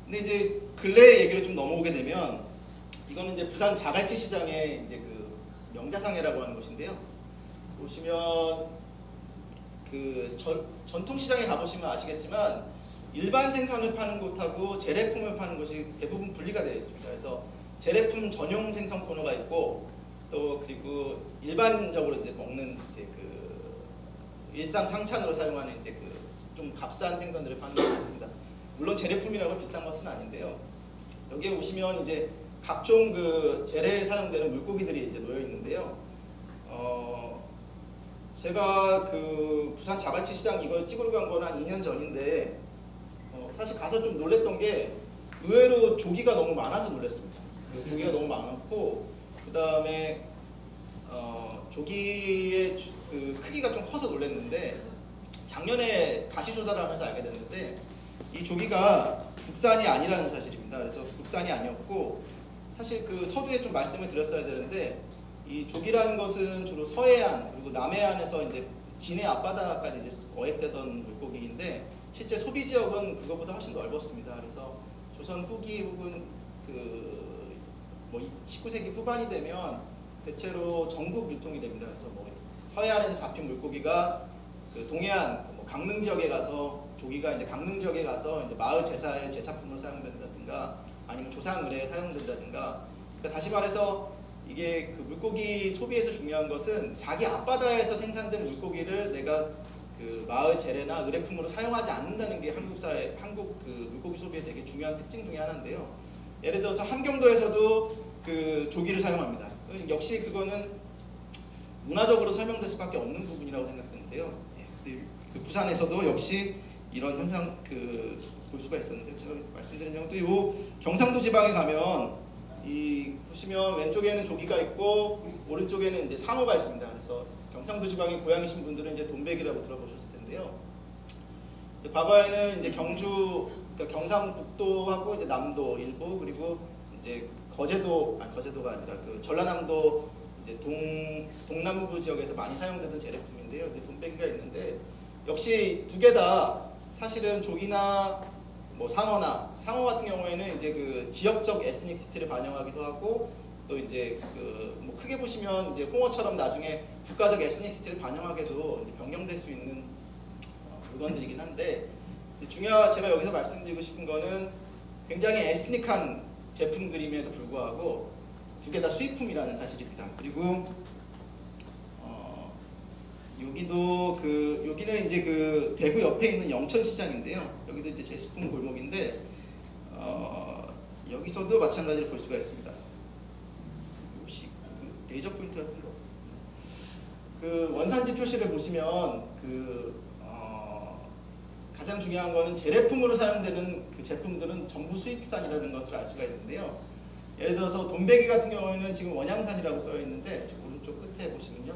C: 근데 이제 근래 얘기를 좀 넘어오게 되면, 이거는 이제 부산 자갈치 시장의 이제 그 명자상회라고 하는 곳인데요. 보시면 그 전통 시장에 가보시면 아시겠지만, 일반 생선을 파는 곳하고 제례품을 파는 곳이 대부분 분리가 되어 있습니다. 그래서 제례품 전용 생선 코너가 있고, 또 그리고 일반적으로 이제 먹는 이제 그 일상 상찬으로 사용하는 이제 그 좀 값싼 생선들을 파는 곳이 있습니다. 물론 제례품이라고 비싼 것은 아닌데요. 여기에 오시면 이제 각종 그 제례에 사용되는 물고기들이 이제 놓여 있는데요. 제가 그 부산 자갈치 시장 이걸 찍으러 간 건 한 2년 전인데, 사실 가서 좀 놀랬던 게, 의외로 조기가 너무 많아서 놀랐습니다. 조기가 너무 많았고, 그 다음에 조기의 그 크기가 좀 커서 놀랐는데, 작년에 다시 조사를 하면서 알게 됐는데, 이 조기가 국산이 아니라는 사실입니다. 그래서 국산이 아니었고, 사실 그 서두에 좀 말씀을 드렸어야 되는데, 이 조기라는 것은 주로 서해안 그리고 남해안에서 이제 진해 앞바다까지 이제 어획되던 물고기인데, 실제 소비 지역은 그거보다 훨씬 넓었습니다. 그래서 조선 후기 혹은 뭐 19세기 후반이 되면 대체로 전국 유통이 됩니다. 그래서 뭐 서해안에서 잡힌 물고기가 그 동해안 뭐 강릉 지역에 가서, 조기가 이제 강릉 지역에 가서 이제 마을 제사의 제사품으로 사용된다든가, 아니면 조상 의례에 사용된다든가. 그러니까 다시 말해서 이게 그 물고기 소비에서 중요한 것은 자기 앞바다에서 생산된 물고기를 내가 그 마을 제례나 의례품으로 사용하지 않는다는 게 한국 그 물고기 소비의 되게 중요한 특징 중에 하나인데요. 예를 들어서 함경도에서도 그 조기를 사용합니다. 역시 그거는 문화적으로 설명될 수밖에 없는 부분이라고 생각되는데요. 그 부산에서도 역시 이런 현상 볼 수가 있었는데, 제가 말씀드린 점, 또 이 경상도 지방에 가면 이 보시면 왼쪽에는 조기가 있고 오른쪽에는 이제 상어가 있습니다. 그래서 경상도 지방의 고향이신 분들은 이제 돈백이라고 들어보셨을 텐데요. 과거에는 이제 경주, 그러니까 경상북도하고 이제 남도 일부, 그리고 이제 거제도가 아니라 그 전라남도 이제 동남부 지역에서 많이 사용되던 재래품인데요. 근데 돈배기가 있는데 역시 두 개 다 사실은 조기나 뭐 상어 같은 경우에는 이제 그 지역적 에스닉시티를 반영하기도 하고, 또 이제 그 뭐 크게 보시면 이제 홍어처럼 나중에 국가적 에스닉시티를 반영하게도 이제 변경될 수 있는 물건들이긴 한데, 제가 여기서 말씀드리고 싶은 거는 굉장히 에스닉한 제품들임에도 불구하고 두 개 다 수입품이라는 사실입니다. 그리고 여기는 이제 그 대구 옆에 있는 영천시장인데요. 여기도 이제 제식품 골목인데 여기서도 마찬가지로 볼 수가 있습니다. 혹시 레이저 포인트 같은 거? 그 원산지 표시를 보시면 가장 중요한 거는 재래품으로 사용되는 그 제품들은 전부 수입산이라는 것을 알 수가 있는데요. 예를 들어서 돈배기 같은 경우에는 지금 원양산이라고 써 있는데 오른쪽 끝에 보시면요.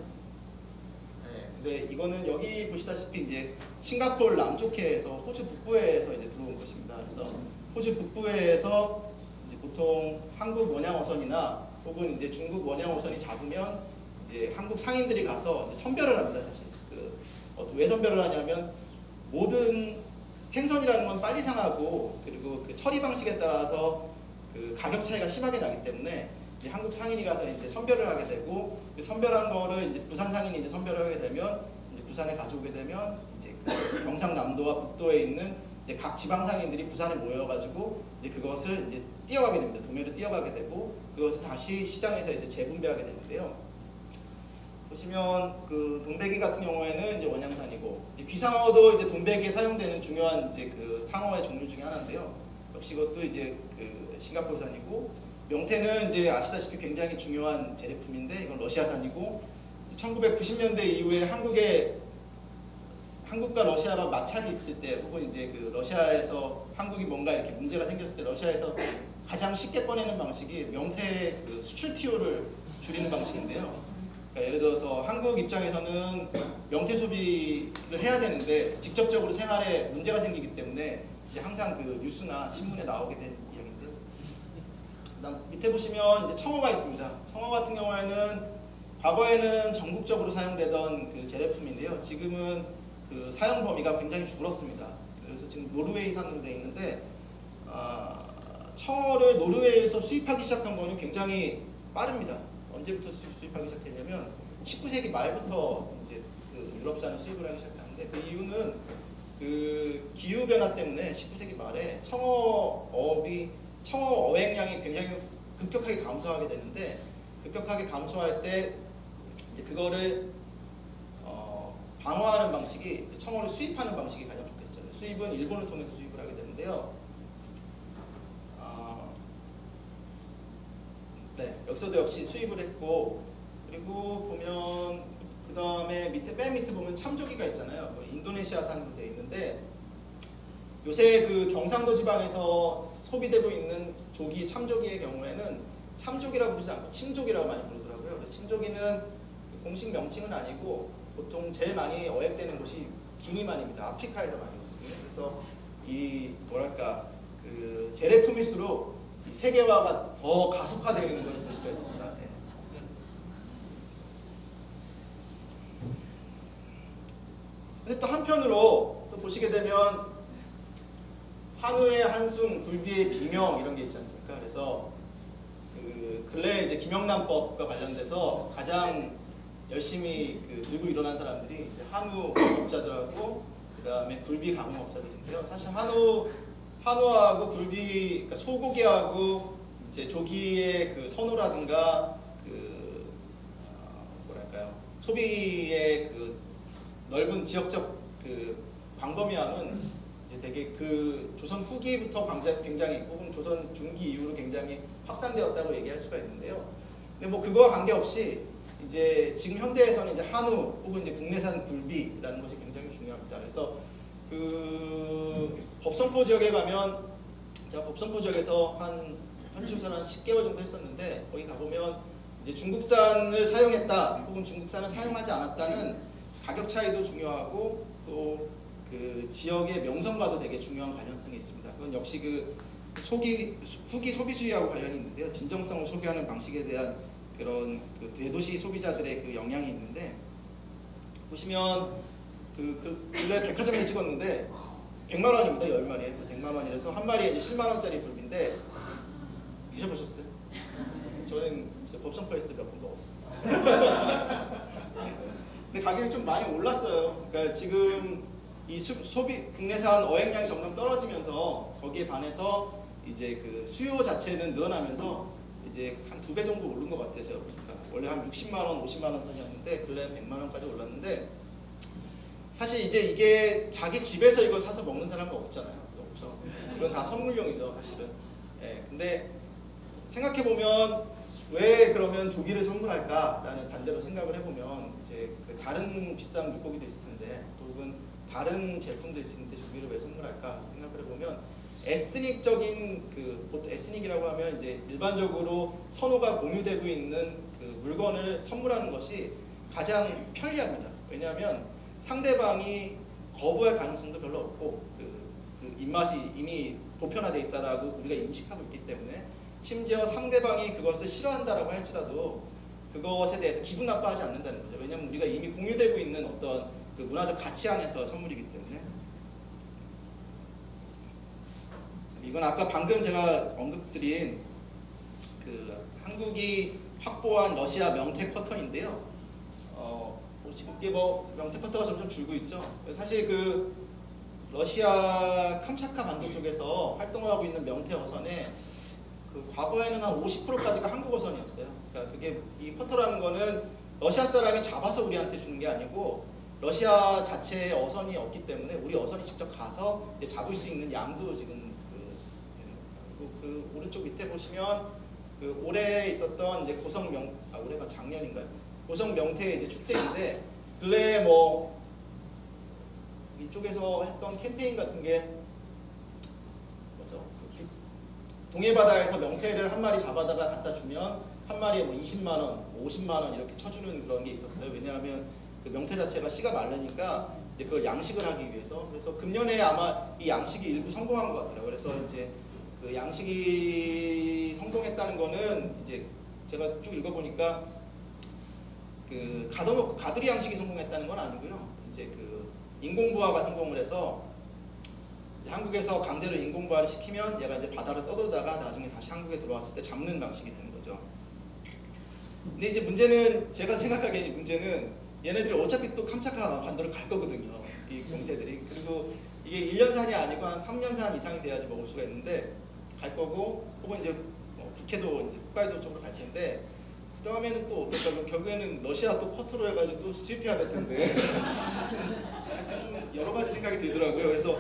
C: 네, 근데 이거는 여기 보시다시피 이제 싱가포르 남쪽해에서 호주 북부해에서 이제 들어온 것입니다. 그래서 호주 북부해에서 이제 보통 한국 원양어선이나 혹은 이제 중국 원양어선이 잡으면 이제 한국 상인들이 가서 이제 선별을 합니다. 사실 왜 선별을 하냐면 모든 생선이라는 건 빨리 상하고, 그리고 그 처리 방식에 따라서 그 가격 차이가 심하게 나기 때문에 이제 한국 상인이 가서 이제 선별을 하게 되고, 그 선별한 거를 이제 부산 상인이 이제 선별을 하게 되면 이제 부산에 가져오게 되면 이제 그 경상남도와 북도에 있는 이제 각 지방 상인들이 부산에 모여가지고 이제 그것을 이제 띄어가게 됩니다. 도매로 띄어가게 되고, 그것을 다시 시장에서 이제 재분배하게 되는데요. 보시면 그 돈배기 같은 경우에는 이제 원양산이고, 이제 귀상어도 이제 돈배기에 사용되는 중요한 이제 그 상어의 종류 중에 하나인데요. 역시 이것도 이제 그 싱가포르산이고, 명태는 이제 아시다시피 굉장히 중요한 재래품인데 이건 러시아산이고, 1990년대 이후에 한국과 러시아가 마찰이 있을 때, 혹은 이제 그 러시아에서 한국이 뭔가 이렇게 문제가 생겼을 때 러시아에서 가장 쉽게 꺼내는 방식이 명태 그 수출 TO를 줄이는 방식인데요. 그러니까 예를 들어서 한국 입장에서는 명태 소비를 해야 되는데 직접적으로 생활에 문제가 생기기 때문에 이제 항상 그 뉴스나 신문에 나오게 된 이야기인데요. 그다음 밑에 보시면 이제 청어가 있습니다. 청어 같은 경우에는 과거에는 전국적으로 사용되던 그 재래품인데요. 지금은 그 사용 범위가 굉장히 줄었습니다. 그래서 지금 노르웨이산으로 되어 있는데 청어를 노르웨이에서 수입하기 시작한 거는 굉장히 빠릅니다. 언제부터 수입하기 시작했냐면 19세기 말부터 이제 그 유럽산을 수입을 하기 시작하는데, 그 이유는 그 기후 변화 때문에 19세기 말에 청어 어획량이 굉장히 급격하게 감소하게 되는데, 급격하게 감소할 때 이제 그거를 방어하는 방식이 청어를 수입하는 방식이 가장 좋겠죠. 수입은 일본을 통해서 수입을 하게 되는데요. 네, 여기서도 역시 수입을 했고, 그리고 보면 그 다음에 맨 밑에 보면 참조기가 있잖아요. 인도네시아산으로 되어 있는데, 요새 그 경상도 지방에서 소비되고 있는 참조기의 경우에는 참조기라고 부르지 않고 침조기라고 많이 부르더라고요. 침조기는 공식 명칭은 아니고 보통 제일 많이 어획되는 곳이 기니만입니다. 아프리카에서 많이 오거든요. 그래서 이 뭐랄까 그 재래품일수록 이 세계화가 더 가속화되어 있는 걸 볼 수가 있습니다. 네. 근데 또 한편으로 또 보시게 되면 한우의 한숨, 굴비의 비명 이런 게 있지 않습니까? 그래서 그 근래 이제 김영란법과 관련돼서 가장 열심히 들고 일어난 사람들이 이제 한우 업자들하고 그다음에 굴비 가공업자들인데요. 사실 한우하고 굴비, 그러니까 소고기하고 이제 조기의 그 선호라든가 뭐랄까요, 소비의 그 넓은 지역적 그 광범위함은 이제 되게 그 조선 후기부터 굉장히 혹은 조선 중기 이후로 굉장히 확산되었다고 얘기할 수가 있는데요. 근데 뭐 그거와 관계없이 이제 지금 현대에서는 이제 한우 혹은 이제 국내산 굴비라는 것이 굉장히 중요합니다. 그래서 그 법성포 지역에 가면, 제가 법성포 지역에서 한 현지조사를 한 10개월 정도 했었는데, 거기 가보면 이제 중국산을 사용했다 혹은 중국산을 사용하지 않았다는 가격 차이도 중요하고 또 그 지역의 명성과도 되게 중요한 관련성이 있습니다. 그건 역시 그 후기 소비주의하고 관련이 있는데요. 진정성을 소비하는 방식에 대한 그런 그 대도시 소비자들의 그 영향이 있는데, 보시면 그 근래 백화점에 찍었는데 100만 원입니다. 10마리에 100만 원이라서 한 마리에 이제 10만 원짜리 굴비인데 드셔보셨어요? 저는 법성파에 있을 때 몇 번 먹었어요. 근데 가격이 좀 많이 올랐어요. 그러니까 지금 이 국내산 어획량이 점점 떨어지면서 거기에 반해서 이제 그 수요 자체는 늘어나면서 이제 한 2배 정도 오른 것 같아요. 제가 보니까 원래 한 60만 원, 50만 원 선이었는데 근래 100만 원까지 올랐는데, 사실 이제 이게 자기 집에서 이걸 사서 먹는 사람은 없잖아요. 없죠. 이건 다 선물용이죠, 사실은. 예, 근데 생각해 보면 왜 그러면 조기를 선물할까라는 반대로 생각을 해보면 이제 그 다른 비싼 물고기도 있을 텐데 혹은 다른 제품도 있는데 조기를 왜 선물할까 생각을 해보면 에스닉적인 보통 에스닉이라고 하면 이제 일반적으로 선호가 공유되고 있는 그 물건을 선물하는 것이 가장 편리합니다. 왜냐하면 상대방이 거부할 가능성도 별로 없고 그 입맛이 이미 보편화되어 있다라고 우리가 인식하고 있기 때문에, 심지어 상대방이 그것을 싫어한다라고 할지라도 그것에 대해서 기분 나빠하지 않는다는 거죠. 왜냐하면 우리가 이미 공유되고 있는 어떤 그 문화적 가치 안에서 선물이기 때문에. 이건 아까 방금 제가 언급드린 그 한국이 확보한 러시아 명태 커터인데요. 보시면 이게 뭐 명태 커터가 점점 줄고 있죠. 사실 그 러시아 캄차카 반도 쪽에서 활동하고 있는 명태 어선에 그 과거에는 한 50%까지가 한국 어선이었어요. 그러니까 그게 이 커터라는 거는 러시아 사람이 잡아서 우리한테 주는 게 아니고 러시아 자체의 어선이 없기 때문에 우리 어선이 직접 가서 이제 잡을 수 있는 양도 지금 그 오른쪽 밑에 보시면 그 올해 있었던 이제 올해가 작년인가요? 고성 명태 이제 축제인데 근래 뭐 이쪽에서 했던 캠페인 같은 게 뭐죠? 동해 바다에서 명태를 한 마리 잡아다가 갖다 주면 한 마리에 뭐 20만 원, 50만 원 이렇게 쳐주는 그런 게 있었어요. 왜냐하면 그 명태 자체가 씨가 마르니까 이제 그걸 양식을 하기 위해서. 그래서 금년에 아마 이 양식이 일부 성공한 것 같아요. 그래서 이제 그 양식이 성공했다는 거는 이제 제가 쭉 읽어보니까 그 가두리 양식이 성공했다는 건 아니고요. 이제 그 인공부화가 성공을 해서 한국에서 강제로 인공부화를 시키면 얘가 이제 바다를 떠돌다가 나중에 다시 한국에 들어왔을 때 잡는 방식이 되는 거죠. 근데 이제 문제는 제가 생각하기에 문제는 얘네들이 어차피 또 캄차카 반도를 갈 거거든요. 이 명태들이. 그리고 이게 1년산이 아니고 한 3년산 이상이 돼야지 먹을 수가 있는데 갈 거고, 혹은 이제 북해도 이제 홋카이도 쪽으로 갈 텐데 그 다음에는 또 어떨까? 그럼 결국에는 러시아 또 커터로 해가지고 또 수입해야 될 텐데 좀 여러 가지 생각이 들더라고요. 그래서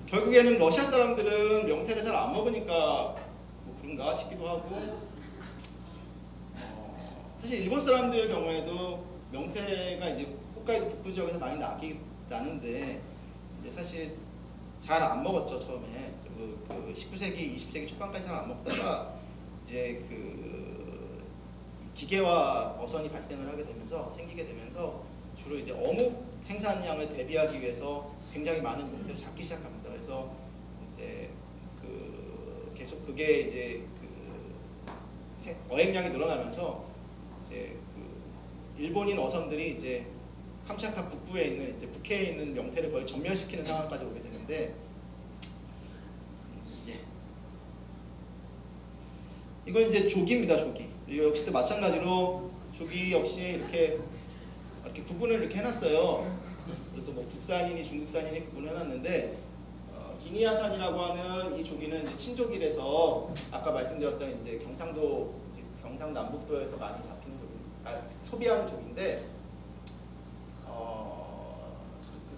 C: 결국에는 러시아 사람들은 명태를 잘 안 먹으니까 뭐 그런가 싶기도 하고, 사실 일본 사람들 경우에도 명태가 이제 홋카이도 북부 지역에서 많이 나는데 이제 사실 잘 안 먹었죠 처음에. 그리고 그 19세기, 20세기 초반까지 잘 안 먹다가 이제 그 기계화 어선이 생기게 되면서 주로 이제 어묵 생산량을 대비하기 위해서 굉장히 많은 명태를 잡기 시작합니다. 그래서 이제 그 계속 그게 이제 그 어획량이 늘어나면서 이제 그 일본인 어선들이 이제 캄차카 북부에 있는 이제 북해에 있는 명태를 거의 전멸시키는 상황까지 오게 되는데, 이건 이제 조기입니다. 조기. 역시 또 마찬가지로 조기 역시 이렇게 구분을 이렇게 해놨어요. 그래서 뭐 국산이니 중국산이니 구분을 해놨는데, 기니아산이라고 하는 이 조기는 이제 침조기라서 아까 말씀드렸던 이제 경상도 남북도에서 많이 잡히는 소비하는 조기인데,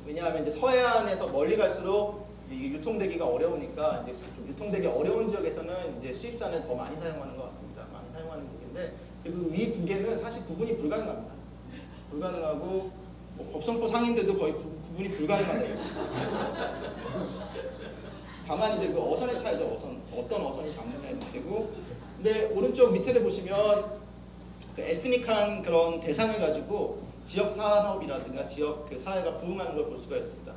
C: 왜냐하면 이제 서해안에서 멀리 갈수록 이게 유통되기가 어려우니까 이제 좀 유통되기 어려운 지역에서는 이제 수입산을 더 많이 사용하는 것 같습니다. 많이 사용하는 조기인데 그 위 두 개는 사실 구분이 불가능합니다. 불가능하고 뭐 법성포 상인들도 거의 구분이 불가능하대요. 다만 이제 그 어선의 차이죠. 어떤 어선이 잡느냐의 문제고. 근데 오른쪽 밑에를 보시면 그 에스닉한 그런 대상을 가지고 지역 산업이라든가 지역 그 사회가 부흥하는 걸 볼 수가 있습니다.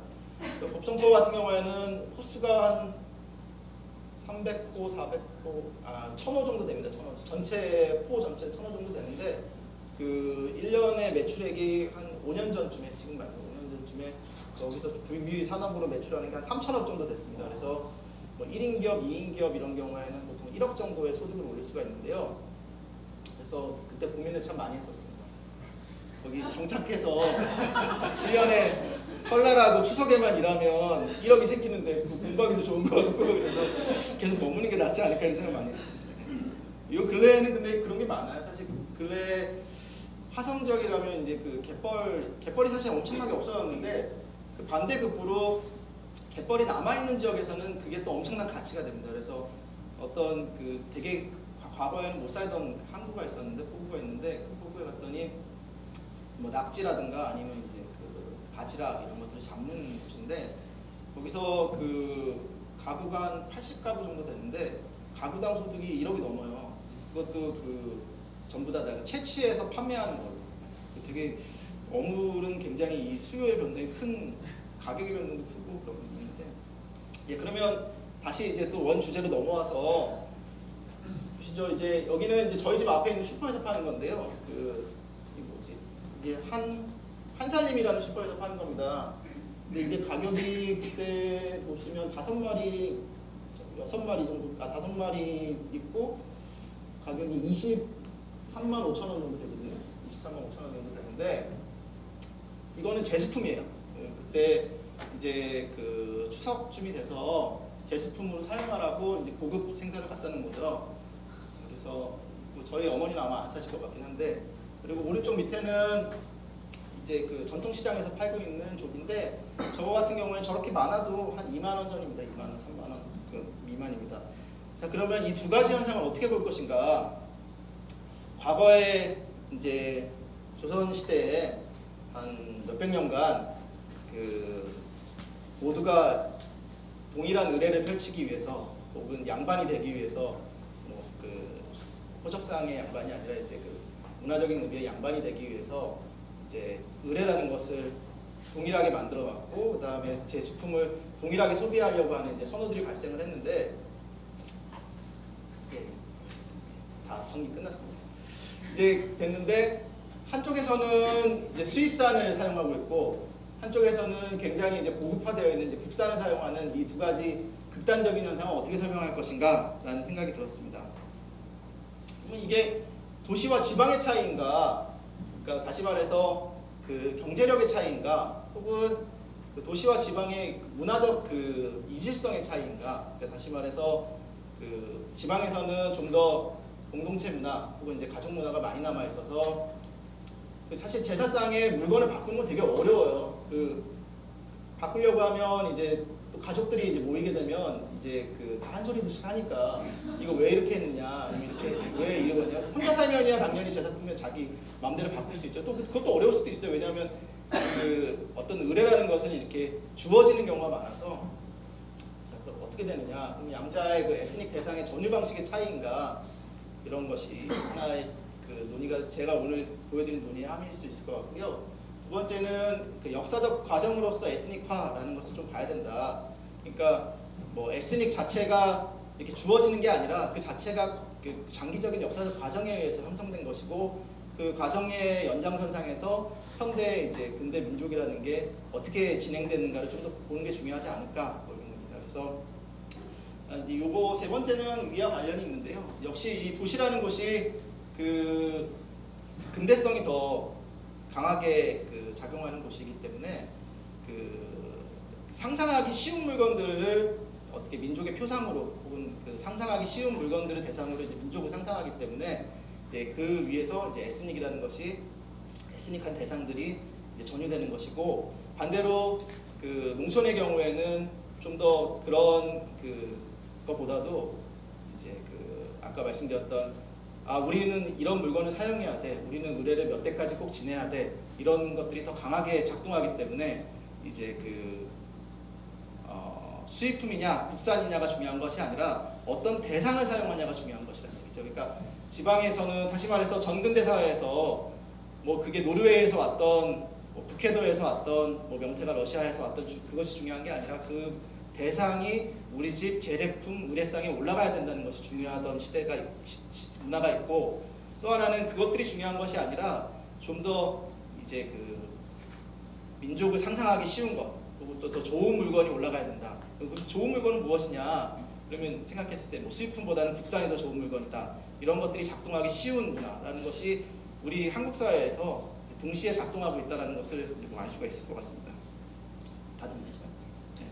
C: 그 법성포 같은 경우에는 호수가 한 300호, 400호, 1000호 정도 됩니다. 1000호. 전체 포 전체 1000호 정도 되는데 그 1년의 매출액이 한 5년 전쯤에 지금 말고 5년 전쯤에 거기서 불비 산업으로 매출하는 게 한 3천억 정도 됐습니다. 그래서 뭐 1인 기업, 2인 기업 이런 경우에는 보통 1억 정도의 소득을 올릴 수가 있는데요. 그래서 그때 고민을 참 많이 했었습니다. 거기 정착해서 1년에 설날하고 추석에만 일하면 1억이 생기는데 공부하기도 좋은 거 같고 그래서 계속 머무는 게 낫지 않을까 이런 생각 많이 했습니다. 이 근래에는 근데 그런 게 많아요. 사실 근래 화성 지역에 가면 이제 그 갯벌이 사실 엄청나게 없어졌는데 그 반대급부로 갯벌이 남아있는 지역에서는 그게 또 엄청난 가치가 됩니다. 그래서 어떤 그 되게 과거에는 못 살던 항구가 있었는데 포구가 있는데 그 포구에 갔더니 뭐 낙지라든가 아니면 이제 그 바지락 이런 것들을 잡는 곳인데 거기서 그 가구가 한 80가구 정도 되는데 가구당 소득이 1억이 넘어요. 그것도 그 전부 다 채취해서 판매하는 걸로. 되게 어물은 굉장히 이 수요의 변동이 큰 가격의 변동도 크고 그런 게 있는데 예 그러면 다시 이제 또 원 주제로 넘어와서 보시죠. 이제 여기는 이제 저희 집 앞에 있는 슈퍼에서 파는 건데요. 그 이게 한살림이라는 슈퍼에서 파는 겁니다. 근데 이게 가격이 그때 보시면 5마리, 6마리 정도, 5마리 있고 가격이 23만 5천 원 정도 되거든요. 23만 5천 원 정도 되는데 이거는 제수품이에요. 그때 이제 그 추석쯤이 돼서 제수품으로 사용하라고 이제 고급 생선을 갖다는 거죠. 그래서 뭐 저희 어머니는 아마 안 사실 것 같긴 한데 그리고 오른쪽 밑에는 이제 그 전통시장에서 팔고 있는 조기인데 저거 같은 경우는 저렇게 많아도 한 2만 원 선입니다. 2만 원, 3만 원 그 미만입니다. 자 그러면 이 두 가지 현상을 어떻게 볼 것인가? 과거에 이제 조선시대에 한 몇백 년간 그 모두가 동일한 의례를 펼치기 위해서 혹은 양반이 되기 위해서 뭐 그 호적상의 양반이 아니라 이제 그 문화적인 의미의 양반이 되기 위해서 이제 의례라는 것을 동일하게 만들어 왔고 그 다음에 제수품을 동일하게 소비하려고 하는 이제 선호들이 발생을 했는데 예, 다 정리 끝났습니다. 이제 됐는데 한쪽에서는 이제 수입산을 사용하고 있고 한쪽에서는 굉장히 이제 고급화되어 있는 이제 국산을 사용하는 이 두 가지 극단적인 현상을 어떻게 설명할 것인가라는 생각이 들었습니다. 그럼 이게 도시와 지방의 차이인가? 그러니까 다시 말해서 그 경제력의 차이인가? 혹은 그 도시와 지방의 문화적 그 이질성의 차이인가? 그러니까 다시 말해서 그 지방에서는 좀 더 공동체 문화 혹은 이제 가족 문화가 많이 남아 있어서 사실 제사상에 물건을 바꾸는 건 되게 어려워요. 그 바꾸려고 하면 이제 또 가족들이 이제 모이게 되면 이제 그 한 소리씩 하니까 이거 왜 이렇게 했느냐, 아니면 이렇게 왜 이러느냐. 혼자 살면이야 당연히 제사품에 자기 마음대로 바꿀 수 있죠. 또 그것도 어려울 수도 있어요. 왜냐하면 그 어떤 의례라는 것은 이렇게 주어지는 경우가 많아서 자, 그럼 어떻게 되느냐? 그럼 양자의 그 에스닉 대상의 전유 방식의 차이인가 이런 것이 하나의 그 논의가 제가 오늘 보여드린 논의의 함의일 수 있을 것 같고요. 두 번째는 그 역사적 과정으로서 에스닉화라는 것을 좀 봐야 된다. 그러니까 뭐 에스닉 자체가 이렇게 주어지는 게 아니라 그 자체가 그 장기적인 역사적 과정에 의해서 형성된 것이고 그 과정의 연장선상에서 현대 이제 근대 민족이라는 게 어떻게 진행되는가를 좀 더 보는 게 중요하지 않을까 보이는 겁니다. 그래서 요거 세 번째는 위와 관련이 있는데요. 역시 이 도시라는 곳이 그 근대성이 더 강하게 그 작용하는 곳이기 때문에 그 상상하기 쉬운 물건들을 어떻게 민족의 표상으로 혹은 그 상상하기 쉬운 물건들을 대상으로 이제 민족을 상상하기 때문에 이제 그 위에서 이제 에스닉이라는 것이 에스닉한 대상들이 이제 전유되는 것이고 반대로 그 농촌의 경우에는 좀 더 그런 그것보다도 이제 그 아까 말씀드렸던 우리는 이런 물건을 사용해야 돼. 우리는 의례를 몇 대까지 꼭 지내야 돼. 이런 것들이 더 강하게 작동하기 때문에 이제 그 수입품이냐 국산이냐가 중요한 것이 아니라 어떤 대상을 사용하냐가 중요한 것이라는 얘기죠. 그러니까 지방에서는 다시 말해서 전근대사에서 뭐 그게 노르웨이에서 왔던 뭐 북해도에서 왔던 뭐 명태가 러시아에서 왔던 그것이 중요한 게 아니라 그 대상이 우리 집 재래품 의뢰상에 올라가야 된다는 것이 중요하던 시대가 문화가 있고, 또 하나는 그것들이 중요한 것이 아니라 좀 더 이제 그 민족을 상상하기 쉬운 것, 그리고 또 더 좋은 물건이 올라가야 된다. 그 좋은 물건은 무엇이냐? 그러면 생각했을 때 뭐 수입품보다는 국산이 더 좋은 물건이다. 이런 것들이 작동하기 쉬운 문화라는 것이 우리 한국 사회에서 동시에 작동하고 있다는 것을 이제 알 수가 있을 것 같습니다. 다들 이해지만. 네.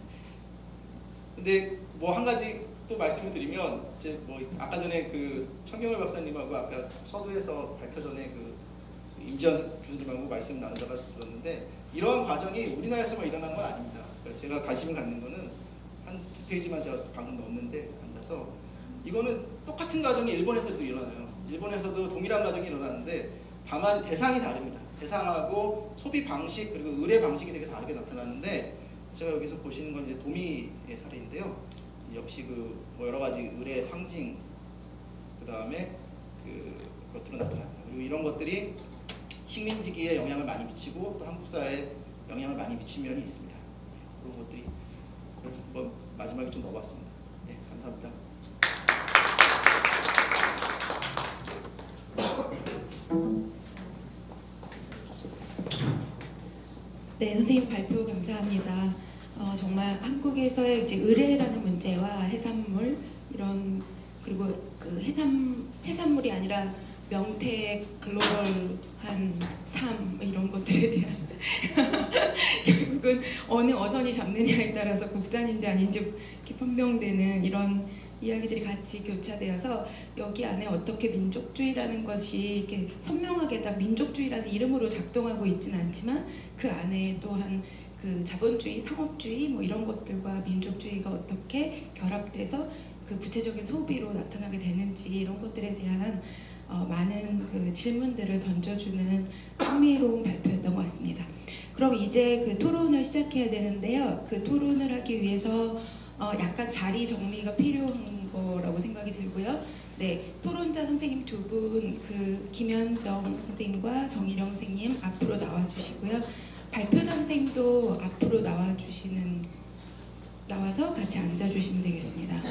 C: 근데 뭐 한 가지 또 말씀을 드리면, 이제 뭐 아까 전에 그 천경월 박사님하고 아까 서두에서 발표 전에 그 임지연 교수님하고 말씀 나누다가 들었는데, 이러한 과정이 우리나라에서만 일어난 건 아닙니다. 그러니까 제가 관심을 갖는 거는 한 2페이지만 제가 방금 넣었는데 앉아서, 이거는 똑같은 과정이 일본에서도 일어나요. 일본에서도 동일한 과정이 일어나는데 다만 대상이 다릅니다. 대상하고 소비 방식 그리고 의뢰 방식이 되게 다르게 나타나는데, 제가 여기서 보시는 건 이제 도미의 사례인데요. 역시 그 뭐 여러 가지 의뢰의 상징, 그 다음에 그것들로 나타납니다. 그리고 이런 것들이 식민지기에 영향을 많이 미치고 또 한국 사회에 영향을 많이 미친 면이 있습니다. 그런 것들이 한번 마지막에 좀 넣어봤습니다. 네, 감사합니다.
A: 네, 선생님 발표 감사합니다. 정말 한국에서의 이제 의뢰라는 문제와 해산물 이런, 그리고 그 해산물이 아니라 명태 글로벌한 삶 이런 것들에 대한 결국은 어느 어선이 잡느냐에 따라서 국산인지 아닌지 이렇게 판명되는 이런 이야기들이 같이 교차되어서 여기 안에 어떻게 민족주의라는 것이 이렇게 선명하게 딱 민족주의라는 이름으로 작동하고 있지는 않지만 그 안에 또한 그 자본주의, 상업주의 뭐 이런 것들과 민족주의가 어떻게 결합돼서 그 구체적인 소비로 나타나게 되는지 이런 것들에 대한 많은 그 질문들을 던져주는 흥미로운 발표였던 것 같습니다. 그럼 이제 그 토론을 시작해야 되는데요. 그 토론을 하기 위해서 약간 자리 정리가 필요한 거라고 생각이 들고요. 네, 토론자 선생님 두 분, 그 김현정 선생님과 정일영 선생님 앞으로 나와주시고요. 발표자 선생님도 앞으로 나와서 같이 앉아주시면 되겠습니다.